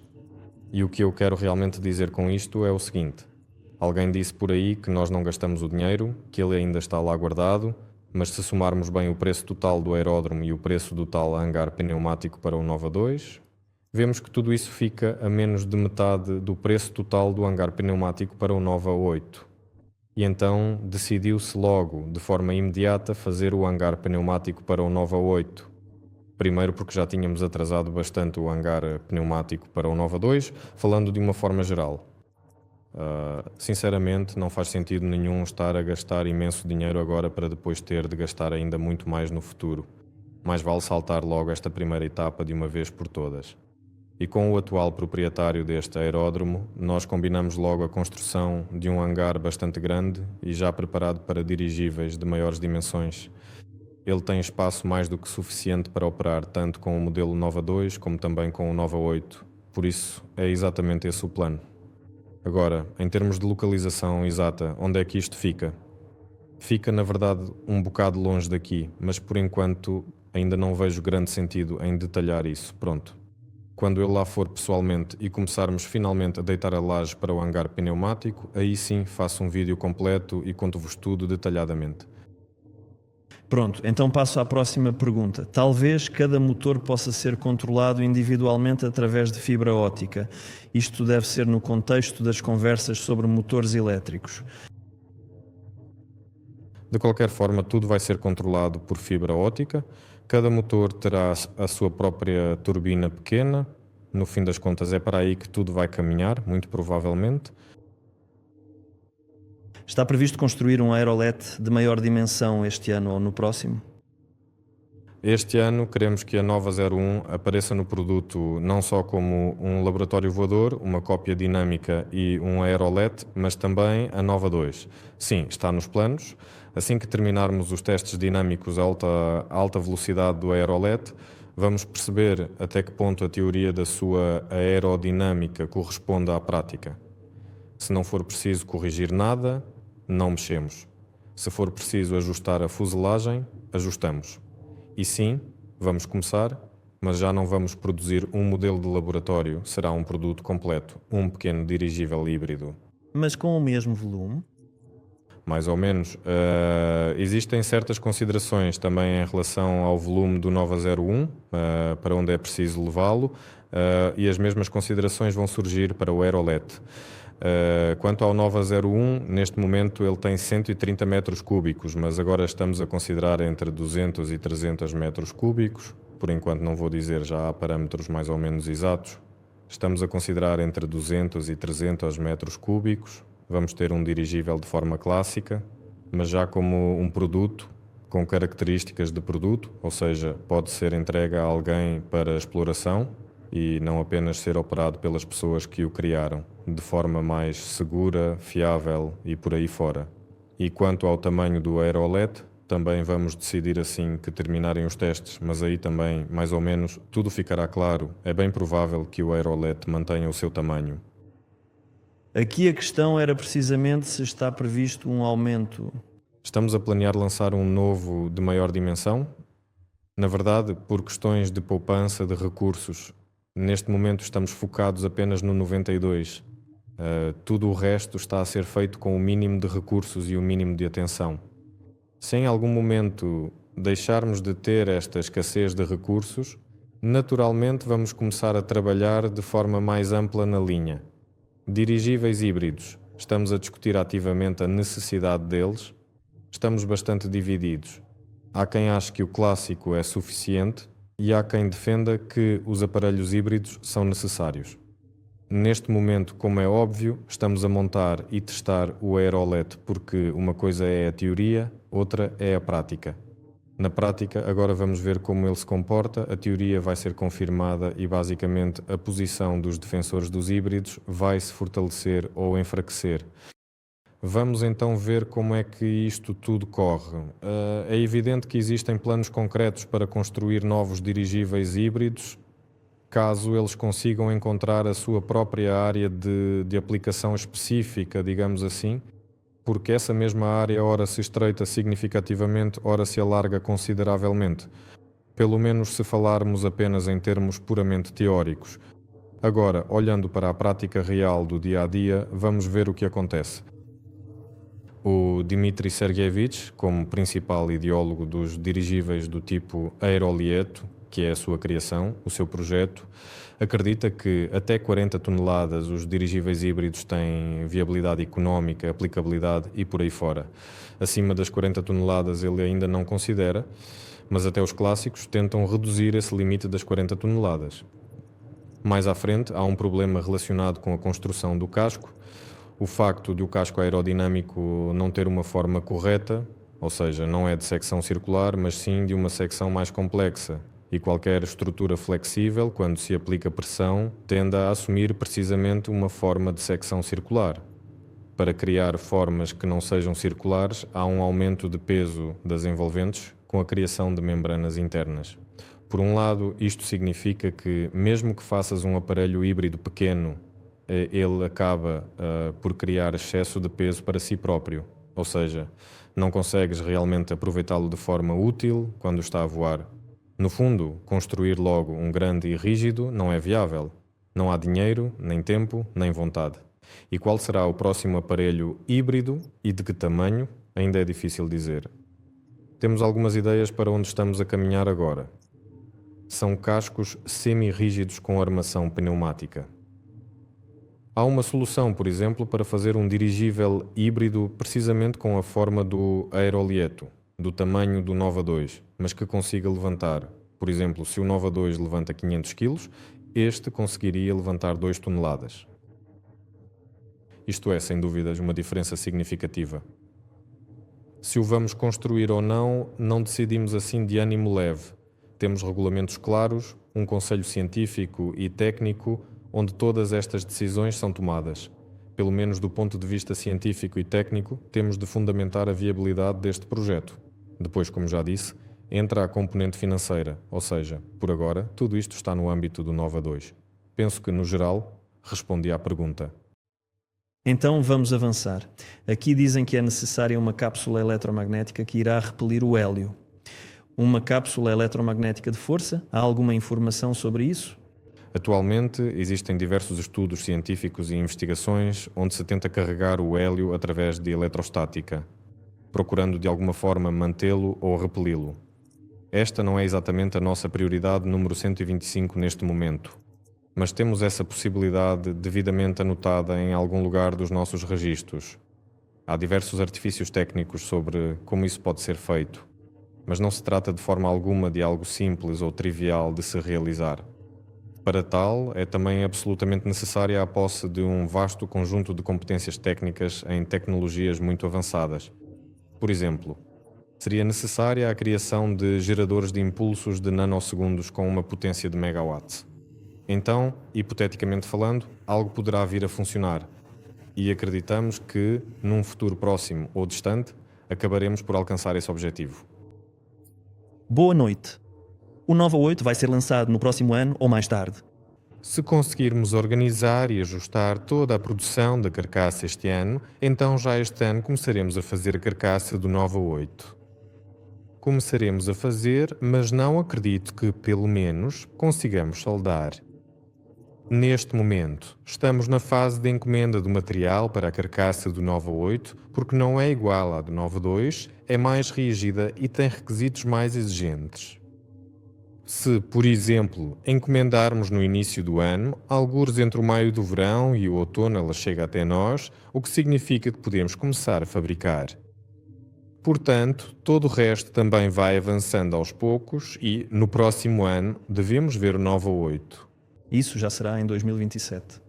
E o que eu quero realmente dizer com isto é o seguinte: alguém disse por aí que nós não gastamos o dinheiro, que ele ainda está lá guardado, Mas se somarmos bem o preço total do aeródromo e o preço do tal hangar pneumático para o Nova 2, vemos que tudo isso fica a menos de metade do preço total do hangar pneumático para o Nova 8. E então decidiu-se logo, de forma imediata, fazer o hangar pneumático para o Nova 8. Primeiro porque já tínhamos atrasado bastante o hangar pneumático para o Nova 2, falando de uma forma geral. Sinceramente, não faz sentido nenhum estar a gastar imenso dinheiro agora para depois ter de gastar ainda muito mais no futuro. Mais vale saltar logo esta primeira etapa de uma vez por todas. E com o atual proprietário deste aeródromo, nós combinamos logo a construção de um hangar bastante grande e já preparado para dirigíveis de maiores dimensões. Ele tem espaço mais do que suficiente para operar tanto com o modelo Nova 2 como também com o Nova 8. Por isso, é exatamente esse o plano. Agora, em termos de localização exata, onde é que isto fica? Fica, na verdade, um bocado longe daqui, mas por enquanto ainda não vejo grande sentido em detalhar isso. Pronto. Quando eu lá for pessoalmente e começarmos finalmente a deitar a laje para o hangar pneumático, aí sim faço um vídeo completo e conto-vos tudo detalhadamente. Pronto, então passo à próxima pergunta. Talvez cada motor possa ser controlado individualmente através de fibra óptica. Isto deve ser no contexto das conversas sobre motores elétricos. De qualquer forma, tudo vai ser controlado por fibra óptica. Cada motor terá a sua própria turbina pequena. No fim das contas, é para aí que tudo vai caminhar, muito provavelmente. Está previsto construir um aerolet de maior dimensão este ano ou no próximo? Este ano queremos que a Nova 01 apareça no produto não só como um laboratório voador, uma cópia dinâmica e um aerolet, mas também a Nova 2. Sim, está nos planos. Assim que terminarmos os testes dinâmicos a alta velocidade do aerolet, vamos perceber até que ponto a teoria da sua aerodinâmica corresponde à prática. Se não for preciso corrigir nada, não mexemos. Se for preciso ajustar a fuselagem, ajustamos. E sim, vamos começar, mas já não vamos produzir um modelo de laboratório, será um produto completo, um pequeno dirigível híbrido. Mas com o mesmo volume? Mais ou menos. Existem certas considerações também em relação ao volume do Nova 01, para onde é preciso levá-lo, e as mesmas considerações vão surgir para o aerolet. Quanto ao Nova 01, neste momento ele tem 130 metros cúbicos, mas agora estamos a considerar entre 200 e 300 metros cúbicos. Por enquanto não vou dizer, já há parâmetros mais ou menos exatos. Estamos a considerar entre 200 e 300 metros cúbicos. Vamos ter um dirigível de forma clássica, mas já como um produto, com características de produto, ou seja, pode ser entregue a alguém para exploração e não apenas ser operado pelas pessoas que o criaram, de forma mais segura, fiável e por aí fora. E quanto ao tamanho do aerolet, também vamos decidir assim que terminarem os testes, mas aí também, mais ou menos, tudo ficará claro. É bem provável que o aerolet mantenha o seu tamanho. Aqui a questão era precisamente se está previsto um aumento. Estamos a planear lançar um novo de maior dimensão. Na verdade, por questões de poupança de recursos, neste momento estamos focados apenas no 92. Tudo o resto está a ser feito com o mínimo de recursos e o mínimo de atenção. Se em algum momento deixarmos de ter esta escassez de recursos, naturalmente vamos começar a trabalhar de forma mais ampla na linha. Dirigíveis híbridos. Estamos a discutir ativamente a necessidade deles. Estamos bastante divididos. Há quem ache que o clássico é suficiente e há quem defenda que os aparelhos híbridos são necessários. Neste momento, como é óbvio, estamos a montar e testar o aerolet porque uma coisa é a teoria, outra é a prática. Na prática, agora vamos ver como ele se comporta, a teoria vai ser confirmada e basicamente a posição dos defensores dos híbridos vai se fortalecer ou enfraquecer. Vamos então ver como é que isto tudo corre. É evidente que existem planos concretos para construir novos dirigíveis híbridos, caso eles consigam encontrar a sua própria área de aplicação específica, digamos assim, porque essa mesma área ora se estreita significativamente, ora se alarga consideravelmente. Pelo menos se falarmos apenas em termos puramente teóricos. Agora, olhando para a prática real do dia a dia, vamos ver o que acontece. O Dmitry Sergeyevich, como principal ideólogo dos dirigíveis do tipo Aerolieto, que é a sua criação, o seu projeto, acredita que até 40 toneladas os dirigíveis híbridos têm viabilidade económica, aplicabilidade e por aí fora. Acima das 40 toneladas ele ainda não considera, mas até os clássicos tentam reduzir esse limite das 40 toneladas. Mais à frente há um problema relacionado com a construção do casco, o facto de o casco aerodinâmico não ter uma forma correta, ou seja, não é de secção circular, mas sim de uma secção mais complexa. E qualquer estrutura flexível, quando se aplica pressão, tende a assumir precisamente uma forma de secção circular. Para criar formas que não sejam circulares, há um aumento de peso das envolventes com a criação de membranas internas. Por um lado, isto significa que, mesmo que faças um aparelho híbrido pequeno, ele acaba por criar excesso de peso para si próprio, ou seja, não consegues realmente aproveitá-lo de forma útil quando está a voar. No fundo, construir logo um grande e rígido não é viável. Não há dinheiro, nem tempo, nem vontade. E qual será o próximo aparelho híbrido e de que tamanho, ainda é difícil dizer. Temos algumas ideias para onde estamos a caminhar agora. São cascos semi-rígidos com armação pneumática. Há uma solução, por exemplo, para fazer um dirigível híbrido precisamente com a forma do Aerolieto, do tamanho do Nova 2, mas que consiga levantar. Por exemplo, se o Nova 2 levanta 500 kg, este conseguiria levantar 2 toneladas. Isto é, sem dúvidas, uma diferença significativa. Se o vamos construir ou não, não decidimos assim de ânimo leve. Temos regulamentos claros, um conselho científico e técnico onde todas estas decisões são tomadas. Pelo menos do ponto de vista científico e técnico, temos de fundamentar a viabilidade deste projeto. Depois, como já disse, entra a componente financeira, ou seja, por agora, tudo isto está no âmbito do Nova 2. Penso que, no geral, respondi à pergunta. Então vamos avançar. Aqui dizem que é necessária uma cápsula eletromagnética que irá repelir o hélio. Uma cápsula eletromagnética de força? Há alguma informação sobre isso? Atualmente, existem diversos estudos científicos e investigações onde se tenta carregar o hélio através de eletrostática, procurando de alguma forma mantê-lo ou repeli-lo. Esta não é exatamente a nossa prioridade número 125 neste momento, mas temos essa possibilidade devidamente anotada em algum lugar dos nossos registros. Há diversos artifícios técnicos sobre como isso pode ser feito, mas não se trata de forma alguma de algo simples ou trivial de se realizar. Para tal, é também absolutamente necessária a posse de um vasto conjunto de competências técnicas em tecnologias muito avançadas. Por exemplo, seria necessária a criação de geradores de impulsos de nanosegundos com uma potência de megawatts. Então, hipoteticamente falando, algo poderá vir a funcionar. E acreditamos que, num futuro próximo ou distante, acabaremos por alcançar esse objetivo. Boa noite. O Nova 8 vai ser lançado no próximo ano ou mais tarde. Se conseguirmos organizar e ajustar toda a produção da carcaça este ano, então já este ano começaremos a fazer a carcaça do Nova 8. Começaremos a fazer, mas não acredito que, pelo menos, consigamos soldar. Neste momento, estamos na fase de encomenda do material para a carcaça do Nova 8, porque não é igual à do Nova 2, é mais rígida e tem requisitos mais exigentes. Se, por exemplo, encomendarmos no início do ano, algures entre o maio do verão e o outono ela chega até nós, o que significa que podemos começar a fabricar. Portanto, todo o resto também vai avançando aos poucos e, no próximo ano, devemos ver o Nova 8. Isso já será em 2027.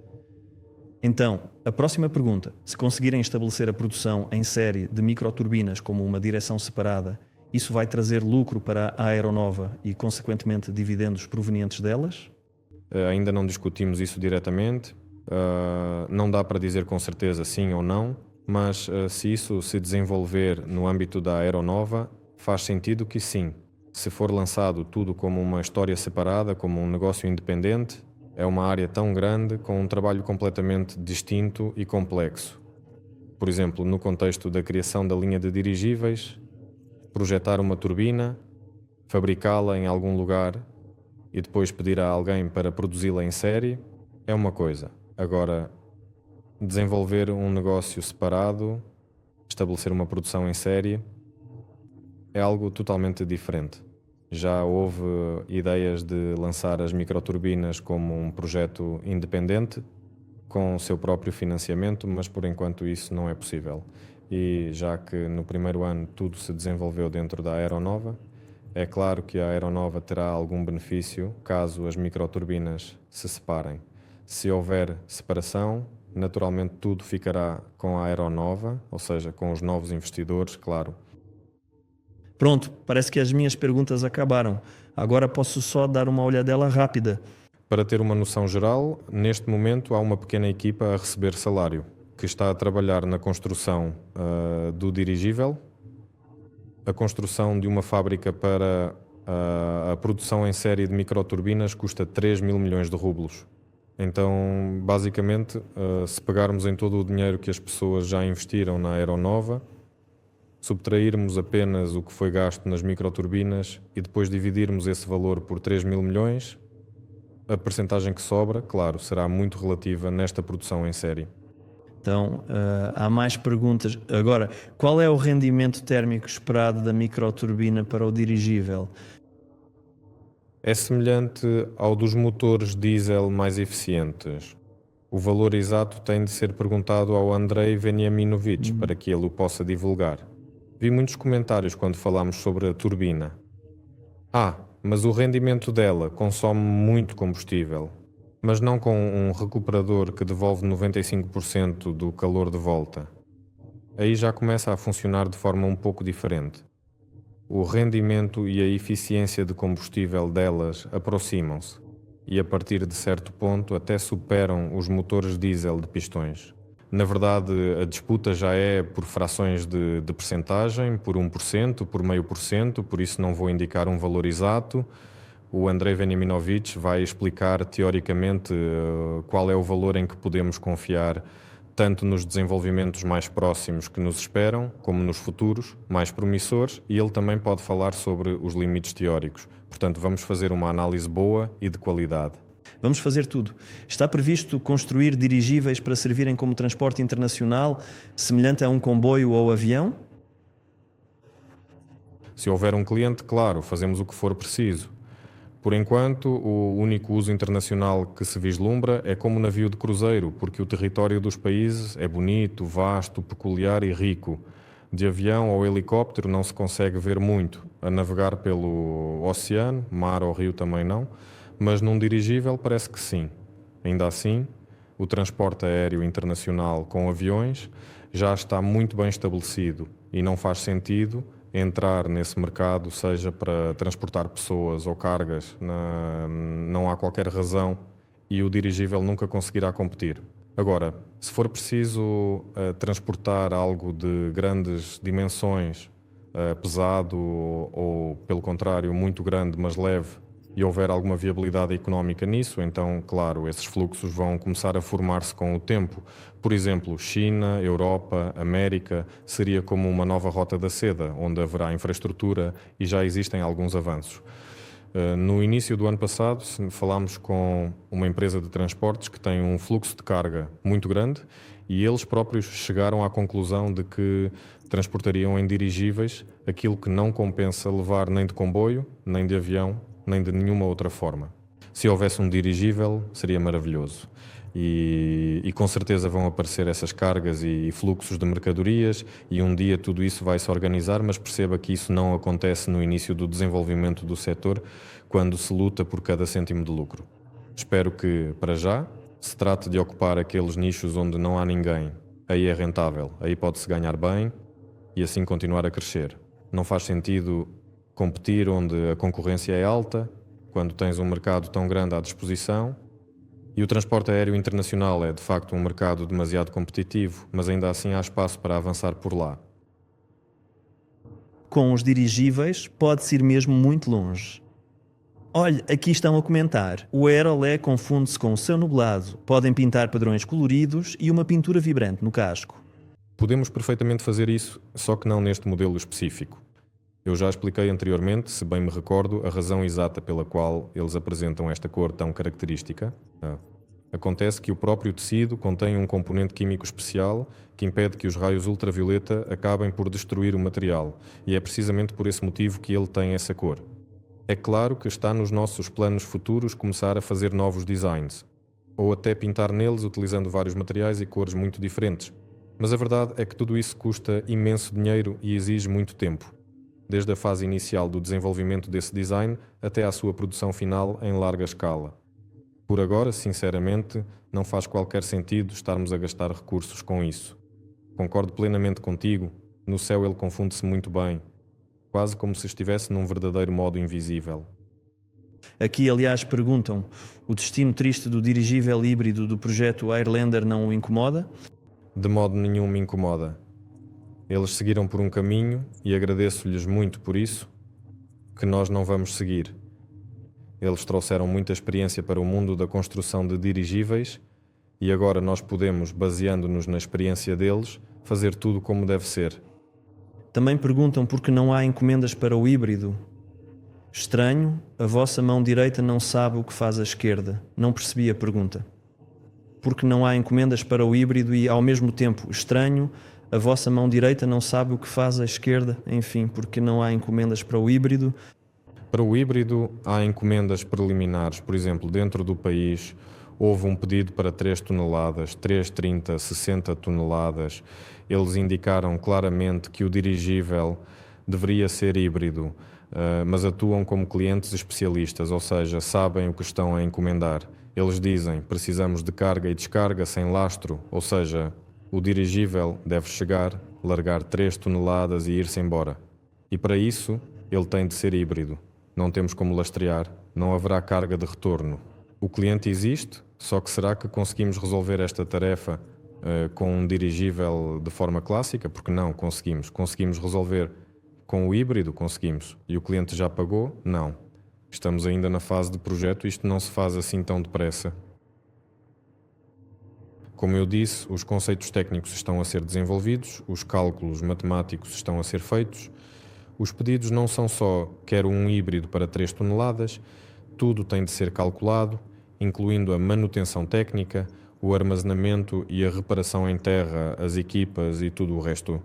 Então, a próxima pergunta. Se conseguirem estabelecer a produção em série de microturbinas como uma direção separada, isso vai trazer lucro para a aeronova e, consequentemente, dividendos provenientes delas? Ainda não discutimos isso diretamente. Não dá para dizer com certeza sim ou não, mas se isso se desenvolver no âmbito da aeronova, faz sentido que sim. Se for lançado tudo como uma história separada, como um negócio independente, é uma área tão grande com um trabalho completamente distinto e complexo. Por exemplo, no contexto da criação da linha de dirigíveis, projetar uma turbina, fabricá-la em algum lugar e depois pedir a alguém para produzi-la em série é uma coisa. Agora, desenvolver um negócio separado estabelecer uma produção em série é algo totalmente diferente. Já houve ideias de lançar as microturbinas como um projeto independente, com o seu próprio financiamento, mas por enquanto isso não é possível. E já que no primeiro ano tudo se desenvolveu dentro da Aeronova, é claro que a Aeronova terá algum benefício caso as microturbinas se separem. Se houver separação, naturalmente tudo ficará com a Aeronova, ou seja, com os novos investidores, claro. Pronto, parece que as minhas perguntas acabaram. Agora posso só dar uma olhadela rápida. Para ter uma noção geral, neste momento há uma pequena equipa a receber salário, que está a trabalhar na construção do dirigível, a construção de uma fábrica para a produção em série de microturbinas custa 3 mil milhões de rublos. Então, basicamente, se pegarmos em todo o dinheiro que as pessoas já investiram na Aeronova, subtrairmos apenas o que foi gasto nas microturbinas e depois dividirmos esse valor por 3 mil milhões, a percentagem que sobra, claro, será muito relativa nesta produção em série. Então, há mais perguntas. Agora, qual é o rendimento térmico esperado da microturbina para o dirigível? É semelhante ao dos motores diesel mais eficientes. O valor exato tem de ser perguntado ao Andrei Veniaminovich para que ele o possa divulgar. Vi muitos comentários quando falámos sobre a turbina. Mas o rendimento dela consome muito combustível, mas não com um recuperador que devolve 95% do calor de volta. Aí já começa a funcionar de forma um pouco diferente. O rendimento e a eficiência de combustível delas aproximam-se e a partir de certo ponto até superam os motores diesel de pistões. Na verdade, a disputa já é por frações de percentagem, por 1%, por 0,5%, por isso não vou indicar um valor exato. O Andrei Veniaminovich vai explicar teoricamente qual é o valor em que podemos confiar tanto nos desenvolvimentos mais próximos que nos esperam, como nos futuros, mais promissores, e ele também pode falar sobre os limites teóricos. Portanto, vamos fazer uma análise boa e de qualidade. Vamos fazer tudo. Está previsto construir dirigíveis para servirem como transporte internacional, semelhante a um comboio ou avião? Se houver um cliente, claro, fazemos o que for preciso. Por enquanto, o único uso internacional que se vislumbra é como navio de cruzeiro, porque o território dos países é bonito, vasto, peculiar e rico. De avião ou helicóptero não se consegue ver muito. A navegar pelo oceano, mar ou rio também não, mas num dirigível parece que sim. Ainda assim, o transporte aéreo internacional com aviões já está muito bem estabelecido e não faz sentido entrar nesse mercado, seja para transportar pessoas ou cargas, não há qualquer razão e o dirigível nunca conseguirá competir. Agora, se for preciso transportar algo de grandes dimensões, pesado ou, pelo contrário, muito grande, mas leve, e houver alguma viabilidade económica nisso, então, claro, esses fluxos vão começar a formar-se com o tempo. Por exemplo, China, Europa, América, seria como uma nova rota da seda, onde haverá infraestrutura e já existem alguns avanços. No início do ano passado, falámos com uma empresa de transportes que tem um fluxo de carga muito grande e eles próprios chegaram à conclusão de que transportariam em dirigíveis aquilo que não compensa levar nem de comboio, nem de avião, nem de nenhuma outra forma. Se houvesse um dirigível, seria maravilhoso. E com certeza vão aparecer essas cargas e fluxos de mercadorias e um dia tudo isso vai se organizar, mas perceba que isso não acontece no início do desenvolvimento do setor, quando se luta por cada cêntimo de lucro. Espero que, para já, se trate de ocupar aqueles nichos onde não há ninguém. Aí é rentável, aí pode-se ganhar bem e assim continuar a crescer. Não faz sentido competir onde a concorrência é alta, quando tens um mercado tão grande à disposição. E o transporte aéreo internacional é, de facto, um mercado demasiado competitivo, mas ainda assim há espaço para avançar por lá. Com os dirigíveis, pode-se ir mesmo muito longe. Olhe, aqui estão a comentar. O aerolé confunde-se com o céu nublado. Podem pintar padrões coloridos e uma pintura vibrante no casco. Podemos perfeitamente fazer isso, só que não neste modelo específico. Eu já expliquei anteriormente, se bem me recordo, a razão exata pela qual eles apresentam esta cor tão característica. Acontece que o próprio tecido contém um componente químico especial que impede que os raios ultravioleta acabem por destruir o material, e é precisamente por esse motivo que ele tem essa cor. É claro que está nos nossos planos futuros começar a fazer novos designs, ou até pintar neles utilizando vários materiais e cores muito diferentes. Mas a verdade é que tudo isso custa imenso dinheiro e exige muito tempo, desde a fase inicial do desenvolvimento desse design até à sua produção final em larga escala. Por agora, sinceramente, não faz qualquer sentido estarmos a gastar recursos com isso. Concordo plenamente contigo, no céu ele confunde-se muito bem, quase como se estivesse num verdadeiro modo invisível. Aqui, aliás, perguntam: o destino triste do dirigível híbrido do projeto Airlander não o incomoda? De modo nenhum me incomoda. Eles seguiram por um caminho, e agradeço-lhes muito por isso, que nós não vamos seguir. Eles trouxeram muita experiência para o mundo da construção de dirigíveis e agora nós podemos, baseando-nos na experiência deles, fazer tudo como deve ser. Também perguntam por que não há encomendas para o híbrido. Estranho, a vossa mão direita não sabe o que faz a esquerda. Não percebi a pergunta. Porque não há encomendas para o híbrido e, ao mesmo tempo, estranho, a vossa mão direita não sabe o que faz a esquerda. Enfim, porque não há encomendas para o híbrido. Para o híbrido, há encomendas preliminares. Por exemplo, dentro do país, houve um pedido para 3 toneladas, 3, 30, 60 toneladas. Eles indicaram claramente que o dirigível deveria ser híbrido, mas atuam como clientes especialistas, ou seja, sabem o que estão a encomendar. Eles dizem: precisamos de carga e descarga sem lastro, ou seja, o dirigível deve chegar, largar 3 toneladas e ir-se embora. E para isso, ele tem de ser híbrido. Não temos como lastrear, não haverá carga de retorno. O cliente existe, só que será que conseguimos resolver esta tarefa com um dirigível de forma clássica? Porque não, conseguimos. Conseguimos resolver com o híbrido? Conseguimos. E o cliente já pagou? Não. Estamos ainda na fase de projeto e isto não se faz assim tão depressa. Como eu disse, os conceitos técnicos estão a ser desenvolvidos, os cálculos matemáticos estão a ser feitos. Os pedidos não são só quero um híbrido para 3 toneladas, tudo tem de ser calculado, incluindo a manutenção técnica, o armazenamento e a reparação em terra, as equipas e tudo o resto.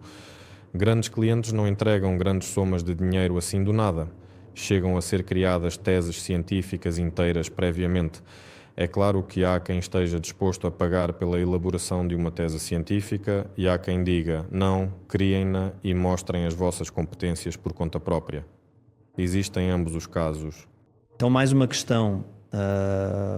Grandes clientes não entregam grandes somas de dinheiro assim do nada. Chegam a ser criadas teses científicas inteiras previamente. É claro que há quem esteja disposto a pagar pela elaboração de uma tese científica e há quem diga: não, criem-na e mostrem as vossas competências por conta própria. Existem ambos os casos. Então, mais uma questão.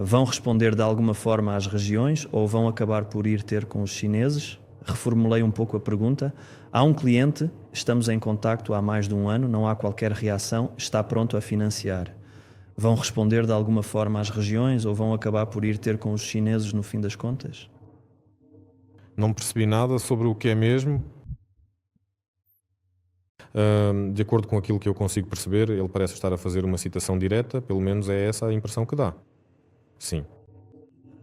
Vão responder de alguma forma às regiões ou vão acabar por ir ter com os chineses? Reformulei um pouco a pergunta. Há um cliente, estamos em contacto há mais de um ano, não há qualquer reação, está pronto a financiar. Vão responder de alguma forma às regiões ou vão acabar por ir ter com os chineses no fim das contas? Não percebi nada sobre o que é mesmo. De acordo com aquilo que eu consigo perceber, ele parece estar a fazer uma citação direta, pelo menos é essa a impressão que dá. Sim.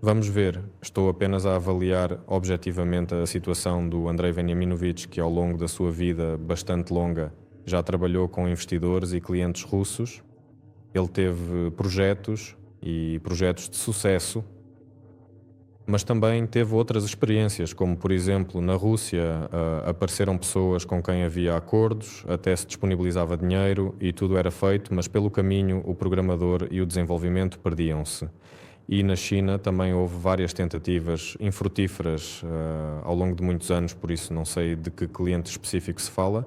Vamos ver. Estou apenas a avaliar objetivamente a situação do Andrei Veniaminovich, que ao longo da sua vida bastante longa já trabalhou com investidores e clientes russos. Ele teve projetos e projetos de sucesso, mas também teve outras experiências, como por exemplo na Rússia apareceram pessoas com quem havia acordos, até se disponibilizava dinheiro e tudo era feito, mas pelo caminho o programador e o desenvolvimento perdiam-se. E na China também houve várias tentativas infrutíferas ao longo de muitos anos, por isso não sei de que cliente específico se fala.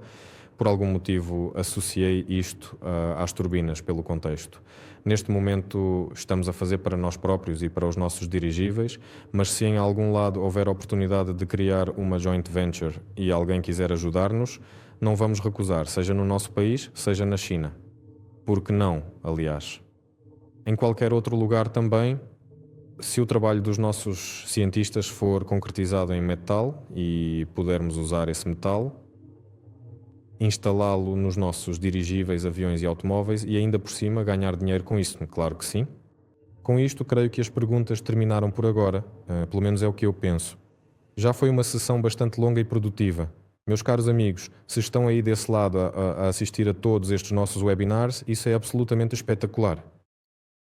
Por algum motivo associei isto às turbinas pelo contexto. Neste momento estamos a fazer para nós próprios e para os nossos dirigíveis, mas se em algum lado houver oportunidade de criar uma joint venture e alguém quiser ajudar-nos, não vamos recusar, seja no nosso país, seja na China. Por que não, aliás? Em qualquer outro lugar também, se o trabalho dos nossos cientistas for concretizado em metal e pudermos usar esse metal, instalá-lo nos nossos dirigíveis, aviões e automóveis e ainda por cima ganhar dinheiro com isso, claro que sim. Com isto, creio que as perguntas terminaram por agora, pelo menos é o que eu penso. Já foi uma sessão bastante longa e produtiva. Meus caros amigos, se estão aí desse lado a assistir a todos estes nossos webinars, isso é absolutamente espetacular.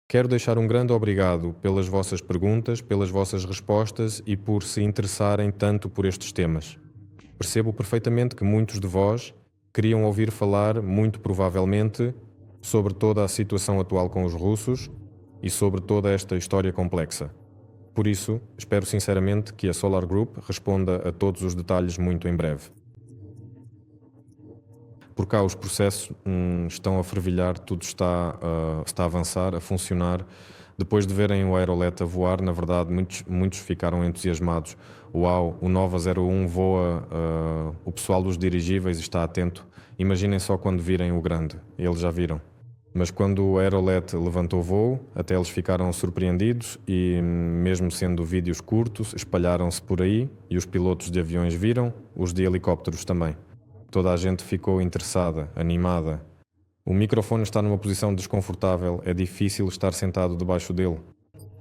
Quero deixar um grande obrigado pelas vossas perguntas, pelas vossas respostas e por se interessarem tanto por estes temas. Percebo perfeitamente que muitos de vós queriam ouvir falar, muito provavelmente, sobre toda a situação atual com os russos e sobre toda esta história complexa. Por isso, espero sinceramente que a Solar Group responda a todos os detalhes muito em breve. Por cá os processos estão a fervilhar, tudo está a avançar, a funcionar. Depois de verem o Aerolete a voar, na verdade, muitos ficaram entusiasmados. Uau, o Nova 01 voa, o pessoal dos dirigíveis está atento. Imaginem só quando virem o grande, eles já viram. Mas quando o Aerolete levantou voo, até eles ficaram surpreendidos e, mesmo sendo vídeos curtos, espalharam-se por aí e os pilotos de aviões viram, os de helicópteros também. Toda a gente ficou interessada, animada. O microfone está numa posição desconfortável, é difícil estar sentado debaixo dele.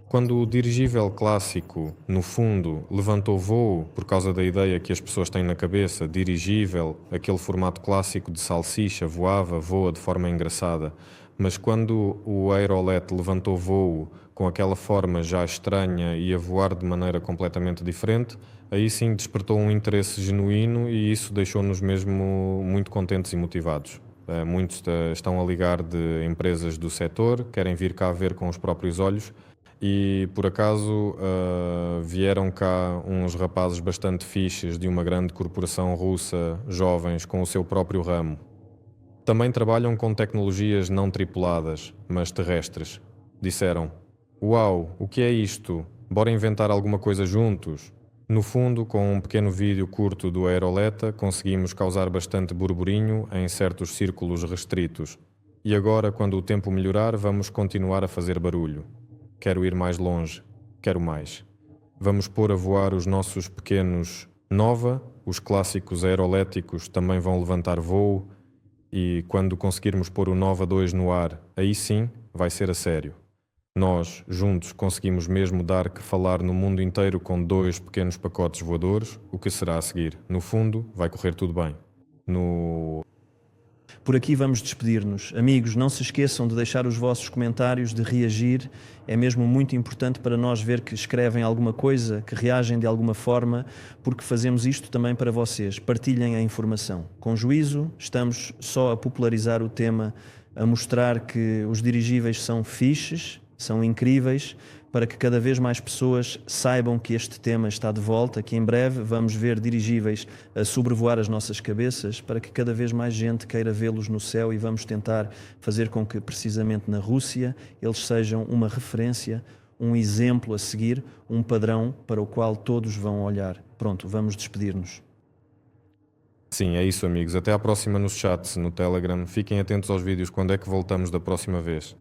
Quando o dirigível clássico, no fundo, levantou voo por causa da ideia que as pessoas têm na cabeça, dirigível, aquele formato clássico de salsicha, voa de forma engraçada. Mas quando o Aerolete levantou voo com aquela forma já estranha e a voar de maneira completamente diferente, aí sim despertou um interesse genuíno e isso deixou-nos mesmo muito contentes e motivados. Muitos estão a ligar de empresas do setor, querem vir cá ver com os próprios olhos e, por acaso, vieram cá uns rapazes bastante fixes de uma grande corporação russa, jovens, com o seu próprio ramo. Também trabalham com tecnologias não tripuladas, mas terrestres. Disseram: "Uau, o que é isto? Bora inventar alguma coisa juntos?" No fundo, com um pequeno vídeo curto do Aerolete, conseguimos causar bastante burburinho em certos círculos restritos. E agora, quando o tempo melhorar, vamos continuar a fazer barulho. Quero ir mais longe. Quero mais. Vamos pôr a voar os nossos pequenos Nova, os clássicos aeroléticos também vão levantar voo. E quando conseguirmos pôr o Nova 2 no ar, aí sim vai ser a sério. Nós, juntos, conseguimos mesmo dar que falar no mundo inteiro com 2 pequenos pacotes voadores. O que será a seguir? No fundo, vai correr tudo bem. Por aqui vamos despedir-nos. Amigos, não se esqueçam de deixar os vossos comentários, de reagir. É mesmo muito importante para nós ver que escrevem alguma coisa, que reagem de alguma forma, porque fazemos isto também para vocês. Partilhem a informação. Com juízo, estamos só a popularizar o tema, a mostrar que os dirigíveis são fixes, são incríveis, para que cada vez mais pessoas saibam que este tema está de volta, que em breve vamos ver dirigíveis a sobrevoar as nossas cabeças, para que cada vez mais gente queira vê-los no céu e vamos tentar fazer com que, precisamente na Rússia, eles sejam uma referência, um exemplo a seguir, um padrão para o qual todos vão olhar. Pronto, vamos despedir-nos. Sim, é isso, amigos. Até à próxima nos chats, no Telegram. Fiquem atentos aos vídeos quando é que voltamos da próxima vez.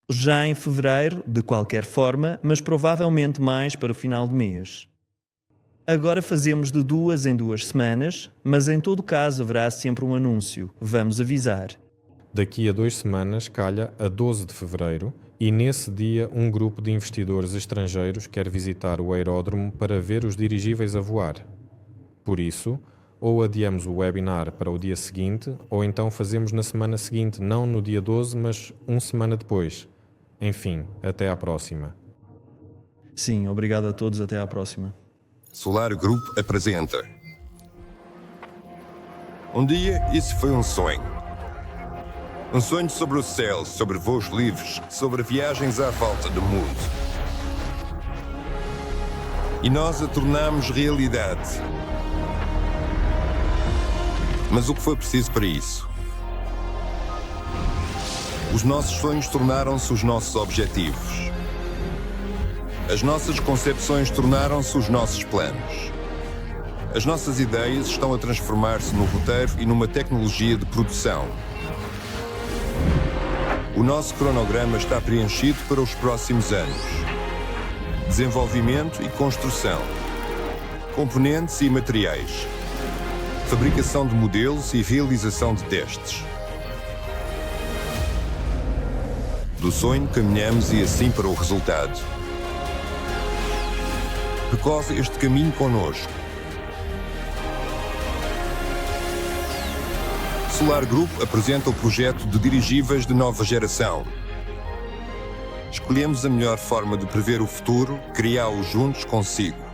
Já em fevereiro, de qualquer forma, mas provavelmente mais para o final do mês. Agora fazemos de 2 em 2 semanas, mas em todo caso haverá sempre um anúncio. Vamos avisar. Daqui a 2 semanas, calha a 12 de fevereiro, e nesse dia um grupo de investidores estrangeiros quer visitar o aeródromo para ver os dirigíveis a voar. Por isso, ou adiamos o webinar para o dia seguinte, ou então fazemos na semana seguinte, não no dia 12, mas uma semana depois. Enfim, até à próxima. Sim, obrigado a todos, até à próxima. Solar Group apresenta. Um dia, isso foi um sonho. Um sonho sobre o céu, sobre voos livres, sobre viagens à volta do mundo. E nós a tornamos realidade. Mas o que foi preciso para isso? Os nossos sonhos tornaram-se os nossos objetivos. As nossas concepções tornaram-se os nossos planos. As nossas ideias estão a transformar-se no roteiro e numa tecnologia de produção. O nosso cronograma está preenchido para os próximos anos. Desenvolvimento e construção. Componentes e materiais. Fabricação de modelos e realização de testes. Do sonho caminhamos e assim para o resultado. Percorre este caminho connosco. Solar Group apresenta o projeto de dirigíveis de nova geração. Escolhemos a melhor forma de prever o futuro, criá-lo juntos consigo.